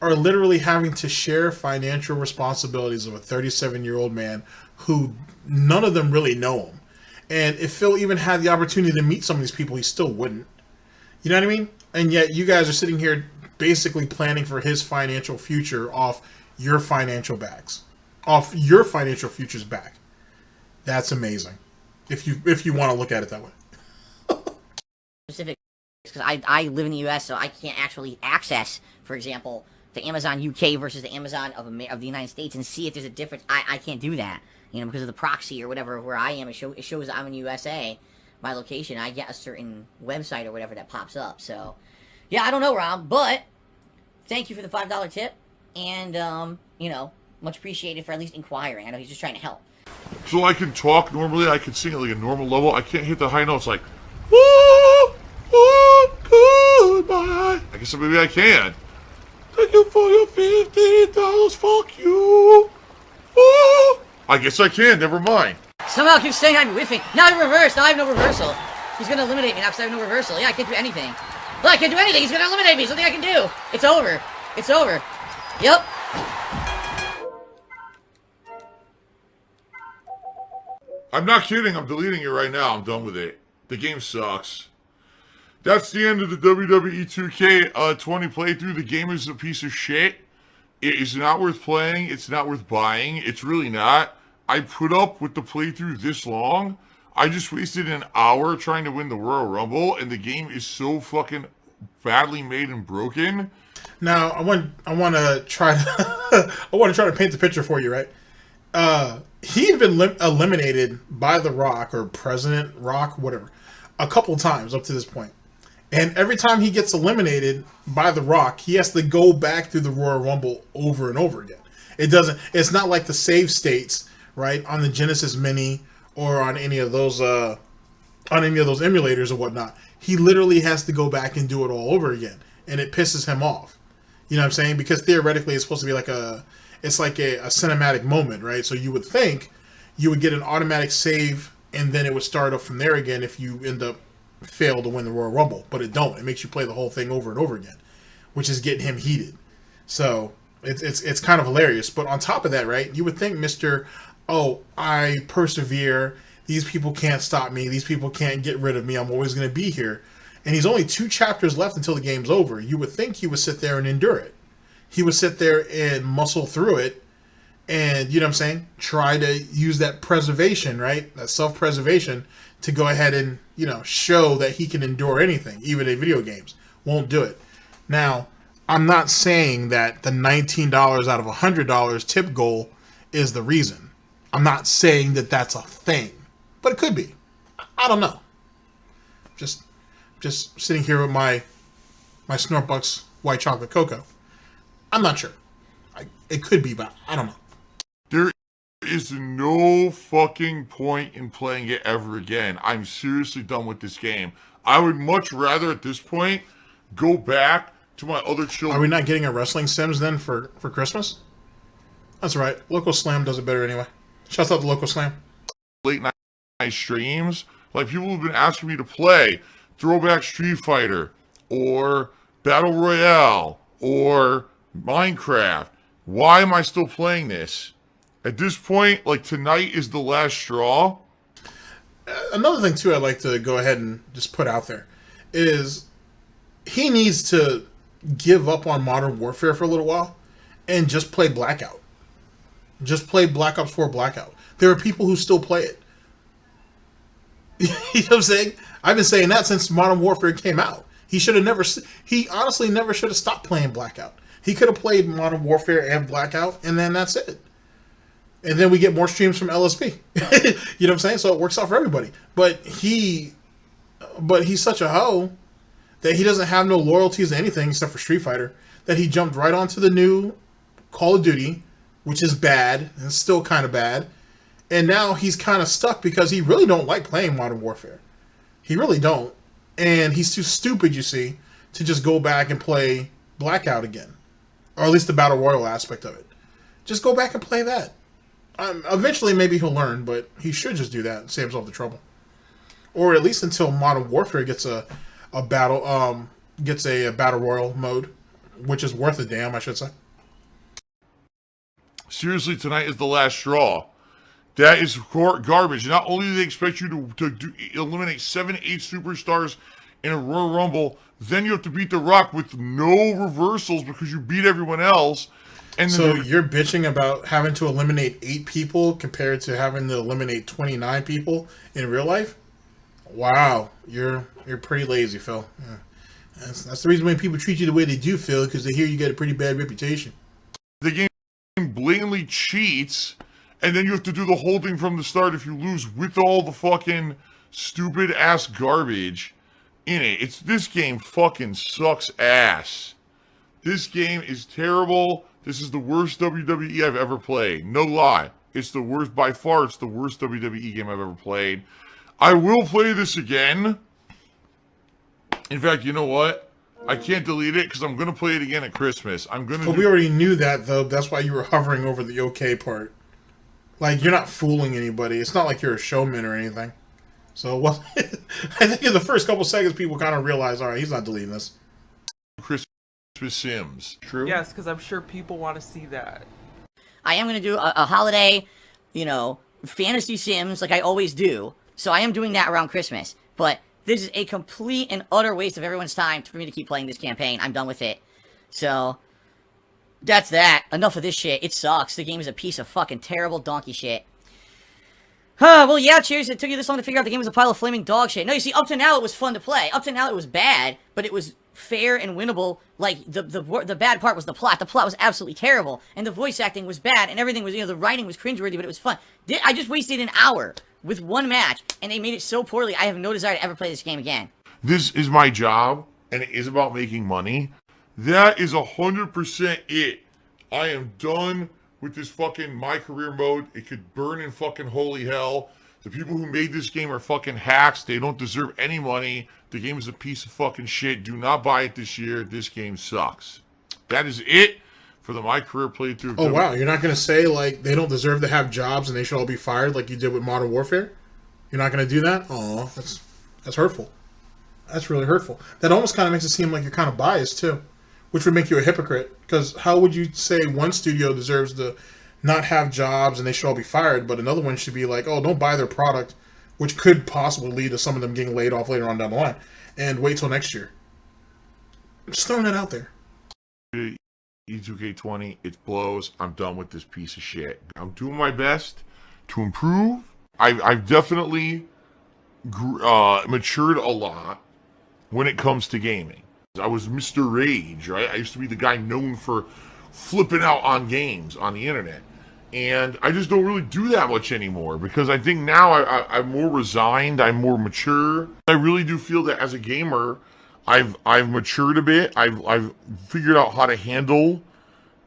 are literally having to share financial responsibilities of a 37-year-old man who none of them really know him. And if Phil even had the opportunity to meet some of these people, he still wouldn't. You know what I mean? And yet you guys are sitting here basically planning for his financial future off your financial backs. Off your financial future's back. That's amazing. If you want to look at it that way. Specific, because I live in the U.S., so I can't actually access, for example, the Amazon UK versus the Amazon of the United States and see if there's a difference. I can't do that, you know, because of the proxy or whatever where I am. It shows I'm in USA, my location. I get a certain website or whatever that pops up. So, yeah, I don't know, Rob, but thank you for the $5 tip, and you know, much appreciated for at least inquiring. I know he's just trying to help. So I can talk normally, I can sing at like a normal level. I can't hit the high notes like, woo, woo, goodbye. I guess maybe I can. Thank you for your $15, fuck you. Woo. I guess I can, never mind. Somehow keeps saying I'm whiffing. Now I'm reversed, now I have no reversal. He's gonna eliminate me now because I have no reversal. Yeah, I can't do anything. Well, I can't do anything, he's gonna eliminate me, something I can do. It's over. It's over. Yep. I'm not kidding, I'm deleting it right now, I'm done with it. The game sucks. That's the end of the WWE2K20 playthrough. The game is a piece of shit. It is not worth playing, it's not worth buying, it's really not. I put up with the playthrough this long. I just wasted an hour trying to win the Royal Rumble, and the game is so fucking badly made and broken. Now, I want to try to paint the picture for you, right? He had been eliminated by The Rock, or President Rock, whatever, a couple times up to this point. And every time he gets eliminated by The Rock, he has to go back through the Royal Rumble over and over again. It's not like the save states, right, on the Genesis Mini or on any of those emulators or whatnot. He literally has to go back and do it all over again, and it pisses him off. You know what I'm saying? Because theoretically, it's supposed to be like a cinematic moment, right? So you would think you would get an automatic save, and then it would start up from there again if you end up fail to win the Royal Rumble, but it don't. It makes you play the whole thing over and over again, which is getting him heated. So it's kind of hilarious. But on top of that, right, you would think Mr. Oh, I persevere. These people can't stop me. These people can't get rid of me. I'm always going to be here. And he's only 2 chapters left until the game's over. You would think he would sit there and endure it. He would sit there and muscle through it and, you know what I'm saying, try to use that preservation, right, that self-preservation to go ahead and, you know, show that he can endure anything, even in video games. Won't do it. Now, I'm not saying that the $19 out of $100 tip goal is the reason. I'm not saying that that's a thing, but it could be. I don't know. Just sitting here with my SnortBucks white chocolate cocoa. I'm not sure. It could be, but I don't know. There is no fucking point in playing it ever again. I'm seriously done with this game. I would much rather at this point go back to my other children. Are we not getting a wrestling Sims then for Christmas? That's right. Local Slam does it better anyway. Shouts out to Local Slam. Late night streams, like people have been asking me to play Throwback Street Fighter or Battle Royale or Minecraft. Why am I still playing this? At this point, like, tonight is the last straw. Another thing, too, I'd like to go ahead and just put out there is he needs to give up on Modern Warfare for a little while and just play Blackout. Just play Black Ops 4 Blackout. There are people who still play it. You know what I'm saying? I've been saying that since Modern Warfare came out. He honestly never should have stopped playing Blackout. He could have played Modern Warfare and Blackout, and then that's it. And then we get more streams from LSB. You know what I'm saying? So it works out for everybody. But he's such a hoe that he doesn't have no loyalties to anything except for Street Fighter, that he jumped right onto the new Call of Duty, which is bad, and still kind of bad. And now he's kind of stuck because he really don't like playing Modern Warfare. He really don't. And he's too stupid, you see, to just go back and play Blackout again, or at least the Battle Royal aspect of it. Just go back and play that. Eventually, maybe he'll learn, but he should just do that and save himself the trouble. Or at least until Modern Warfare gets a battle royal mode, which is worth a damn, I should say. Seriously, tonight is the last straw. That is garbage. Not only do they expect you to eliminate 7, 8 superstars in a Royal Rumble, then you have to beat The Rock with no reversals because you beat everyone else. And so you're bitching about having to eliminate 8 people compared to having to eliminate 29 people in real life? Wow, you're pretty lazy, Phil. Yeah. That's the reason why people treat you the way they do, Phil, because they hear you get a pretty bad reputation. The game blatantly cheats, and then you have to do the whole thing from the start if you lose with all the fucking stupid ass garbage in it. This game fucking sucks ass. This game is terrible. This is the worst WWE I've ever played. No lie. It's the worst, by far, it's the worst WWE game I've ever played. I will play this again. In fact, you know what? I can't delete it because I'm going to play it again at Christmas. We already knew that, though. That's why you were hovering over the okay part. Like, you're not fooling anybody. It's not like you're a showman or anything. So, well, I think in the first couple seconds, people kind of realize, all right, he's not deleting this. Christmas Sims. True? Yes, because I'm sure people want to see that. I am going to do a holiday, fantasy Sims like I always do. So I am doing that around Christmas. But this is a complete and utter waste of everyone's time for me to keep playing this campaign. I'm done with it. So, that's that. Enough of this shit. It sucks. The game is a piece of fucking terrible donkey shit. Well, yeah, cheers. It took you this long to figure out the game was a pile of flaming dog shit. No, you see, up to now it was fun to play. Up to now it was bad, but it was fair and winnable. Like, the bad part was the plot. The plot was absolutely terrible, and the voice acting was bad, and everything was, the writing was cringeworthy, but it was fun. I just wasted an hour with one match, and they made it so poorly, I have no desire to ever play this game again. This is my job, and it is about making money. That is 100% it. I am done with this fucking my career mode. It could burn in fucking holy hell. The people who made this game are fucking hacks. They don't deserve any money. The game is a piece of fucking shit. Do not buy it this year. This game sucks. That is it for the my career playthrough. Oh, wow. You're not going to say, like, they don't deserve to have jobs and they should all be fired like you did with Modern Warfare? You're not going to do that? Oh, that's hurtful. That's really hurtful. That almost kind of makes it seem like you're kind of biased, too, which would make you a hypocrite. Because how would you say one studio deserves to not have jobs and they should all be fired, but another one should be like, oh, don't buy their product, which could possibly lead to some of them getting laid off later on down the line, and wait till next year. I'm just throwing it out there. E2K20, it blows. I'm done with this piece of shit. I'm doing my best to improve. I've definitely matured a lot when it comes to gaming. I was Mr. Rage, right? I used to be the guy known for flipping out on games on the internet. And I just don't really do that much anymore because I think now I'm more resigned, I'm more mature. I really do feel that as a gamer, I've matured a bit. I've figured out how to handle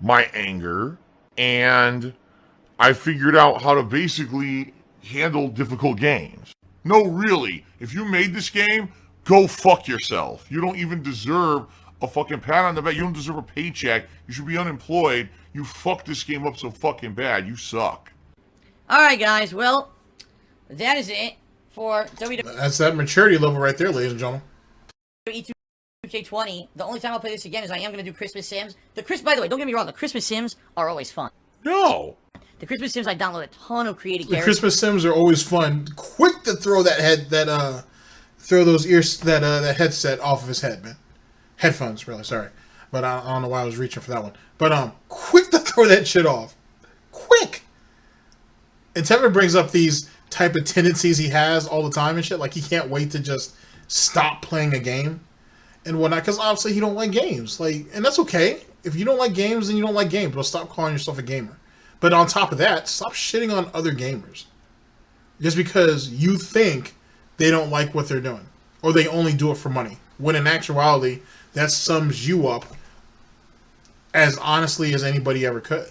my anger, and I figured out how to basically handle difficult games. No, really, if you made this game, go fuck yourself. You don't even deserve a fucking pat on the back. You don't deserve a paycheck. You should be unemployed. You fucked this game up so fucking bad. You suck. Alright, guys, well, that is it for WWE. That's that maturity level right there, ladies and gentlemen. E2K20. The only time I'll play this again is I am going to do Christmas Sims. By the way, don't get me wrong, the Christmas Sims are always fun. No. The Christmas Sims, I download a ton of creative The characters. Christmas Sims are always fun. Quick to throw that headset off of his head, man. Headphones, really, sorry. But I don't know why I was reaching for that one. But quick to throw that shit off. Quick! And Tevin brings up these type of tendencies he has all the time and shit. Like, he can't wait to just stop playing a game and whatnot. Because obviously he don't like games. Like, and that's okay. If you don't like games, then you don't like games. But stop calling yourself a gamer. But on top of that, stop shitting on other gamers. Just because you think they don't like what they're doing. Or they only do it for money. When in actuality, that sums you up as honestly as anybody ever could.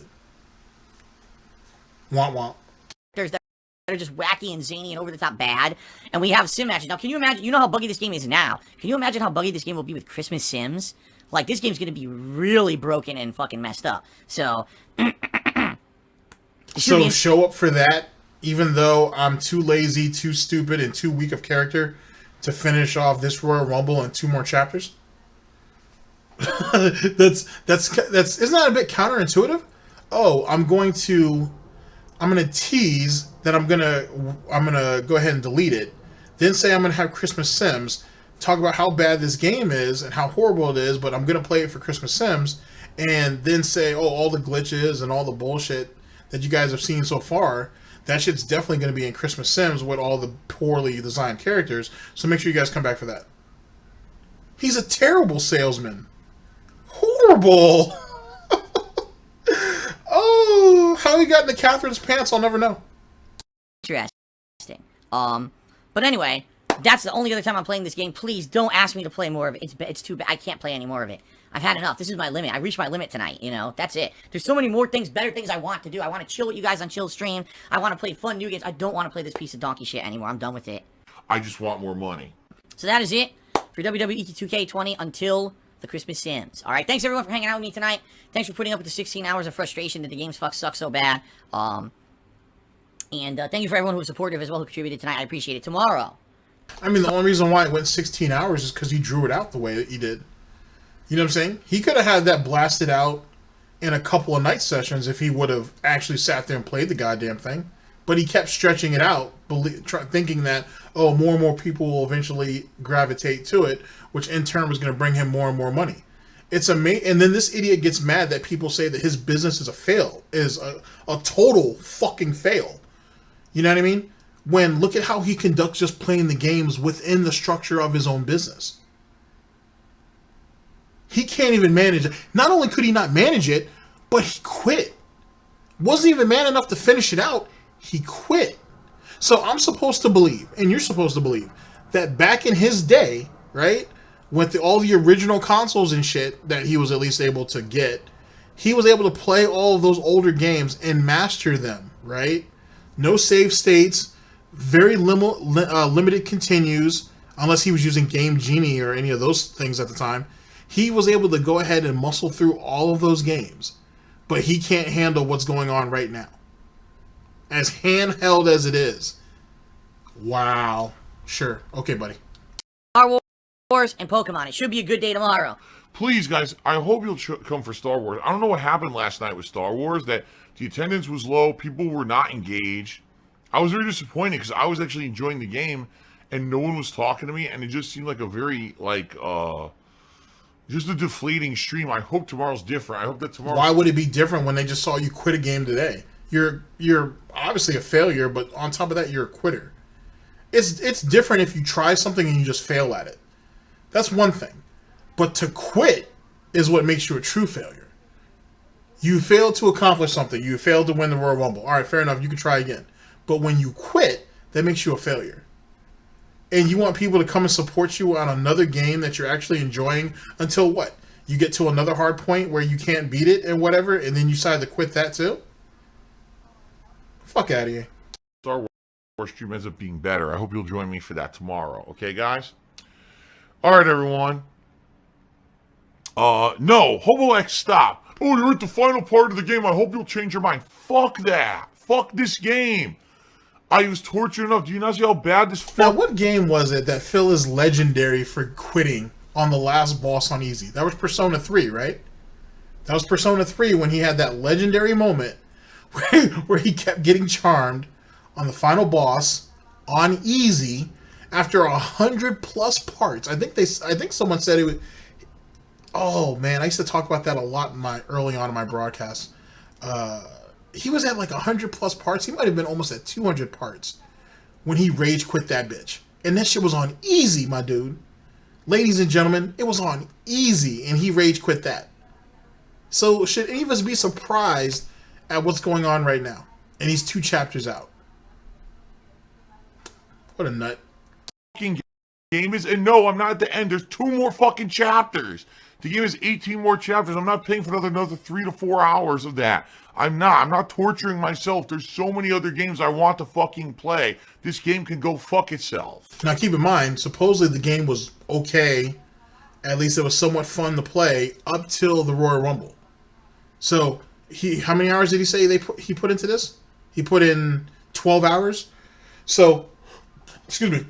Womp womp. There's are just wacky and zany and over the top bad, and we have sim matches. Now, can you imagine? You know how buggy this game is now. Can you imagine how buggy this game will be with Christmas Sims? Like, this game's gonna be really broken and fucking messed up. So, so show up for that, even though I'm too lazy, too stupid, and too weak of character to finish off this Royal Rumble in 2 more chapters. that's isn't that a bit counterintuitive? Oh, I'm gonna tease that I'm gonna go ahead and delete it, then say I'm gonna have Christmas Sims, talk about how bad this game is and how horrible it is, but I'm gonna play it for Christmas Sims, and then say, oh, all the glitches and all the bullshit that you guys have seen so far, that shit's definitely gonna be in Christmas Sims with all the poorly designed characters. So make sure you guys come back for that. He's a terrible salesman. Horrible. Oh, how he got into Catherine's pants, I'll never know. Interesting. But anyway, that's the only other time I'm playing this game. Please don't ask me to play more of it. It's too bad. I can't play any more of it. I've had enough. This is my limit. I reached my limit tonight, you know? That's it. There's so many more things, better things I want to do. I want to chill with you guys on Chill Stream. I want to play fun new games. I don't want to play this piece of donkey shit anymore. I'm done with it. I just want more money. So that is it for WWE2K20 until the Christmas Sims. Alright, thanks everyone for hanging out with me tonight. Thanks for putting up with the 16 hours of frustration that the games suck so bad. And thank you for everyone who was supportive as well, who contributed tonight. I appreciate it. Tomorrow. I mean, the only reason why it went 16 hours is because he drew it out the way that he did. You know what I'm saying? He could have had that blasted out in a couple of night sessions if he would have actually sat there and played the goddamn thing. But he kept stretching it out, thinking that, oh, more and more people will eventually gravitate to it, which in turn was going to bring him more and more money. It's amazing. And then this idiot gets mad that people say that his business is a total fucking fail. You know what I mean? When look at how he conducts just playing the games within the structure of his own business. He can't even manage it. Not only could he not manage it, but he quit. Wasn't even man enough to finish it out. He quit. So I'm supposed to believe, and you're supposed to believe, that back in his day, right, with all the original consoles and shit that he was at least able to get, he was able to play all of those older games and master them, right? No save states, very limited continues, unless he was using Game Genie or any of those things at the time. He was able to go ahead and muscle through all of those games, but he can't handle what's going on right now. As handheld as it is. Wow. Sure. Okay, buddy. Star Wars and Pokemon. It should be a good day tomorrow. Please, guys, I hope you'll come for Star Wars. I don't know what happened last night with Star Wars, that the attendance was low, people were not engaged. I was very disappointed because I was actually enjoying the game and no one was talking to me, and it just seemed like a very, just a deflating stream. I hope tomorrow's different. I hope that tomorrow... Why would it be different when they just saw you quit a game today? You're obviously a failure, but on top of that, you're a quitter. It's different if you try something and you just fail at it. That's one thing. But to quit is what makes you a true failure. You failed to accomplish something. You failed to win the Royal Rumble. All right, fair enough. You can try again. But when you quit, that makes you a failure. And you want people to come and support you on another game that you're actually enjoying until what? You get to another hard point where you can't beat it and whatever, and then you decide to quit that too? Fuck out of here. Star Wars stream ends up being better. I hope you'll join me for that tomorrow. Okay, guys? Alright, everyone. No. Hobo X, stop. Oh, you're at the final part of the game. I hope you'll change your mind. Fuck that. Fuck this game. I was tortured enough. Do you not see how bad this Now, what game was it that Phil is legendary for quitting on the last boss on easy? That was Persona 3, right? That was Persona 3 when he had that legendary moment where he kept getting charmed on the final boss on easy after 100+ parts. I think someone said it was... Oh, man, I used to talk about that a lot early on in my broadcast. He was at like 100+ parts. He might have been almost at 200 parts when he rage quit that bitch. And that shit was on easy, my dude. Ladies and gentlemen, it was on easy, and he rage quit that. So should any of us be surprised at what's going on right now? And he's 2 chapters out. What a nut. Game is, and no, I'm not at the end. There's 2 more fucking chapters. The game is 18 more chapters. I'm not paying for another 3 to 4 hours of that. I'm not torturing myself. There's so many other games I want to fucking play. This game can go fuck itself. Now keep in mind, supposedly the game was okay. At least it was somewhat fun to play up till the Royal Rumble. So how many hours did he say he put into this? He put in 12 hours. So, excuse me,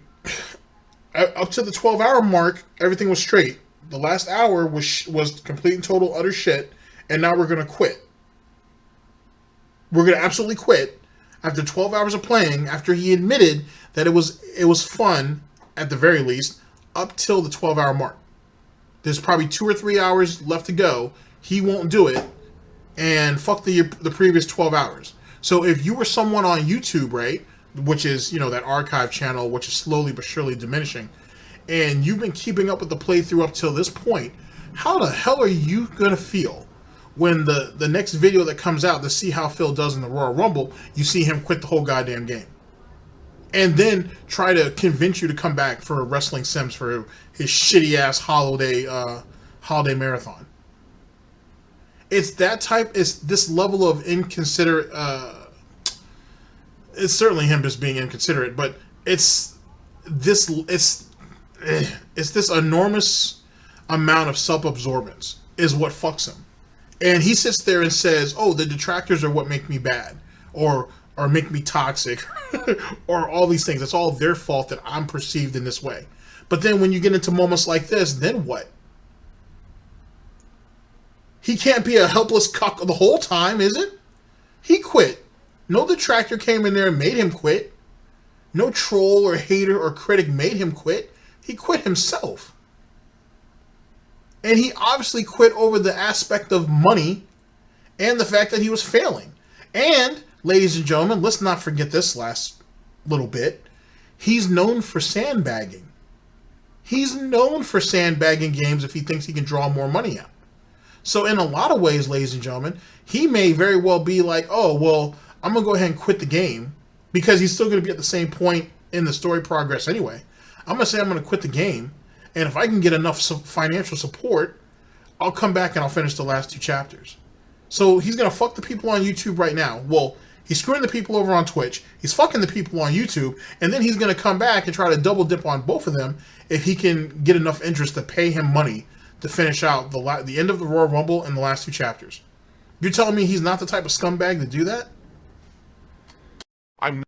up to the 12-hour mark, everything was straight. The last hour was complete and total utter shit, and now we're gonna quit. We're gonna absolutely quit after 12 hours of playing. After he admitted that it was fun at the very least up till the 12-hour mark. There's probably 2 or 3 hours left to go. He won't do it, and fuck the previous 12 hours. So if you were someone on YouTube, right, which is, you know, that archive channel, which is slowly but surely diminishing, and you've been keeping up with the playthrough up till this point, how the hell are you gonna feel when the next video that comes out to see how Phil does in the Royal Rumble, you see him quit the whole goddamn game? And then try to convince you to come back for Wrestling Sims for his shitty-ass holiday marathon. It's that type, it's this level of inconsiderate, it's certainly him just being inconsiderate, but it's this enormous amount of self-absorbance is what fucks him. And he sits there and says, oh, the detractors are what make me bad, or make me toxic, or all these things. It's all their fault that I'm perceived in this way. But then when you get into moments like this, then what? He can't be a helpless cuck the whole time, is it? He quit. No detractor came in there and made him quit. No troll or hater or critic made him quit. He quit himself. And he obviously quit over the aspect of money and the fact that he was failing. And, ladies and gentlemen, let's not forget this last little bit. He's known for sandbagging. He's known for sandbagging games if he thinks he can draw more money out. So in a lot of ways, ladies and gentlemen, he may very well be like, oh, well, I'm going to go ahead and quit the game because he's still going to be at the same point in the story progress anyway. I'm going to say I'm going to quit the game, and if I can get enough financial support, I'll come back and I'll finish the last 2 chapters. So he's going to fuck the people on YouTube right now. Well, he's screwing the people over on Twitch, he's fucking the people on YouTube, and then he's going to come back and try to double dip on both of them if he can get enough interest to pay him money to finish out the end of the Royal Rumble and the last 2 chapters. You're telling me he's not the type of scumbag to do that? I'm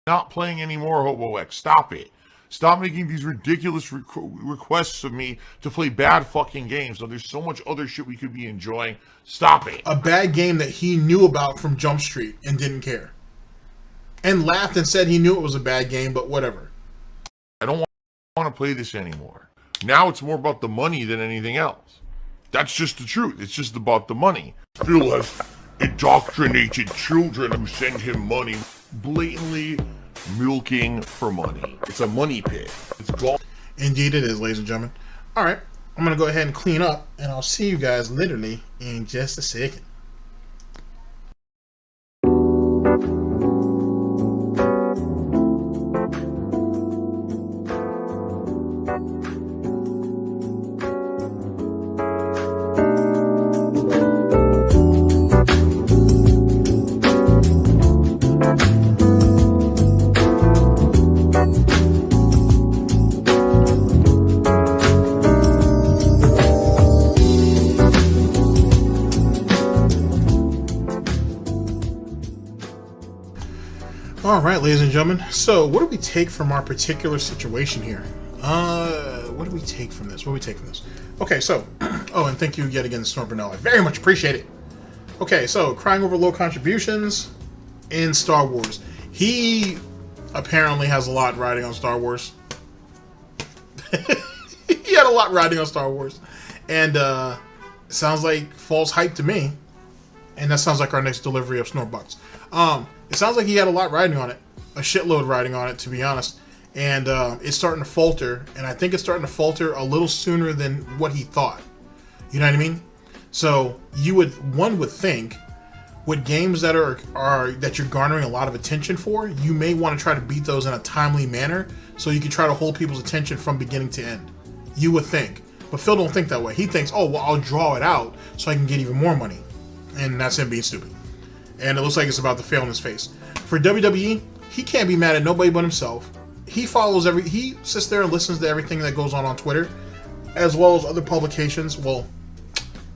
not playing any more Hobo X. Stop it. Stop making these ridiculous requests of me to play bad fucking games. There's so much other shit we could be enjoying. Stop it. A bad game that he knew about from Jump Street and didn't care. And laughed and said he knew it was a bad game, but whatever. I don't want to play this anymore. Now it's more about the money than anything else. That's just the truth. It's just about the money. Phil has indoctrinated children who send him money, blatantly milking for money. It's a money pit. It's gone. Indeed it is, ladies and gentlemen. Alright, I'm going to go ahead and clean up, and I'll see you guys literally in just a second. Alright, ladies and gentlemen, so what do we take from our particular situation here? What do we take from this? Okay, so, oh, and thank you yet again, Snort Burnell. I very much appreciate it. Okay, so, crying over low contributions in Star Wars. He apparently has a lot riding on Star Wars. He had a lot riding on Star Wars. And, sounds like false hype to me. And that sounds like our next delivery of SnortBucks. It sounds like he had a lot riding on it. A shitload riding on it, to be honest. And it's starting to falter. And I think it's starting to falter a little sooner than what he thought. You know what I mean? So one would think with games that that you're garnering a lot of attention for, you may want to try to beat those in a timely manner so you can try to hold people's attention from beginning to end. You would think. But Phil don't think that way. He thinks, oh, well, I'll draw it out so I can get even more money. And that's him being stupid. and it looks like it's about to fail in his face. For WWE, he can't be mad at nobody but himself. He sits there and listens to everything that goes on Twitter, as well as other publications. Well,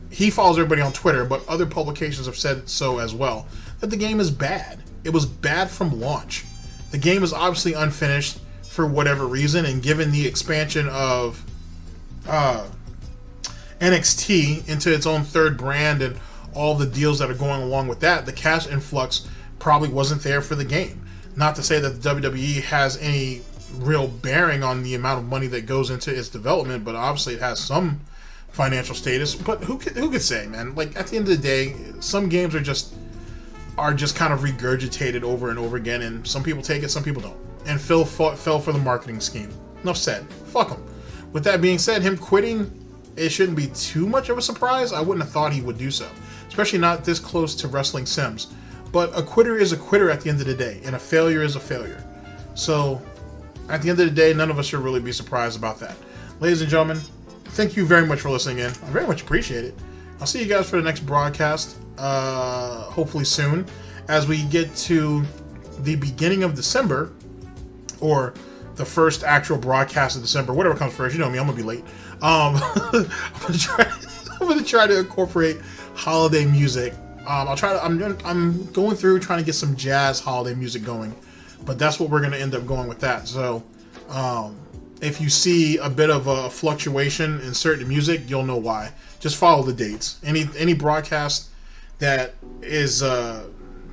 he follows everybody on Twitter, but other publications have said so as well, that the game is bad. It was bad from launch. The game is obviously unfinished for whatever reason, and given the expansion of NXT into its own third brand and all the deals that are going along with that, the cash influx probably wasn't there for the game. Not to say that the WWE has any real bearing on the amount of money that goes into its development, but obviously it has some financial status. But who could say, man? Like, at the end of the day, some games are just kind of regurgitated over and over again, and some people take it, some people don't. And Phil fell for the marketing scheme. Enough said. Fuck him. With that being said, him quitting, it shouldn't be too much of a surprise. I wouldn't have thought he would do so, especially not this close to Wrestling Sims. But a quitter is a quitter at the end of the day, and a failure is a failure. So, at the end of the day, none of us should really be surprised about that. Ladies and gentlemen, thank you very much for listening in. I very much appreciate it. I'll see you guys for the next broadcast, hopefully soon, as we get to the beginning of December, or the first actual broadcast of December, whatever comes first. You know me, I'm gonna be late. I'm gonna try to incorporate holiday music. I'm going through trying to get some jazz holiday music going, but that's what we're gonna end up going with that. So, if you see a bit of a fluctuation in certain music, you'll know why. Just follow the dates. Any broadcast that is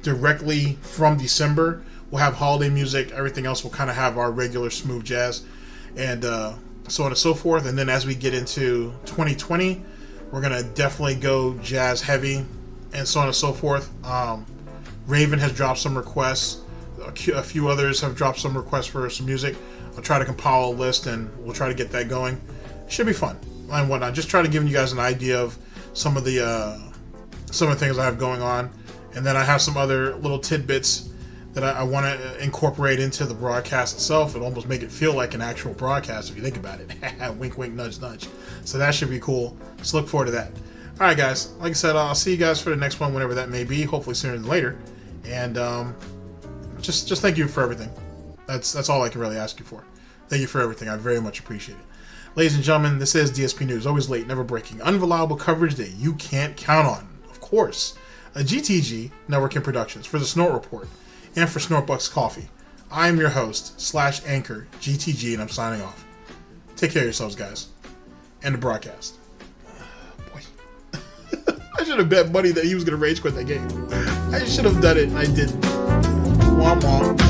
directly from December will have holiday music. Everything else will kind of have our regular smooth jazz, and so on and so forth. And then as we get into 2020, we're gonna definitely go jazz heavy, and so on and so forth. Raven has dropped some requests. A few others have dropped some requests for some music. I'll try to compile a list, and we'll try to get that going. Should be fun and whatnot. Just try to give you guys an idea of some of the things I have going on, and then I have some other little tidbits that I want to incorporate into the broadcast itself and almost make it feel like an actual broadcast if you think about it. Wink, wink, nudge, nudge. So that should be cool. So look forward to that. All right, guys. Like I said, I'll see you guys for the next one, whenever that may be. Hopefully sooner than later. And just thank you for everything. That's all I can really ask you for. Thank you for everything. I very much appreciate it. Ladies and gentlemen, this is DSP News. Always late, never breaking. Unreliable coverage that you can't count on. Of course. A GTG Networking Productions for the Snort Report and for SnortBucks Coffee. I am your host / anchor GTG, and I'm signing off. Take care of yourselves, guys. And the broadcast. Boy. I should have bet money that he was going to rage quit that game. I should have done it, and I didn't. Womp womp.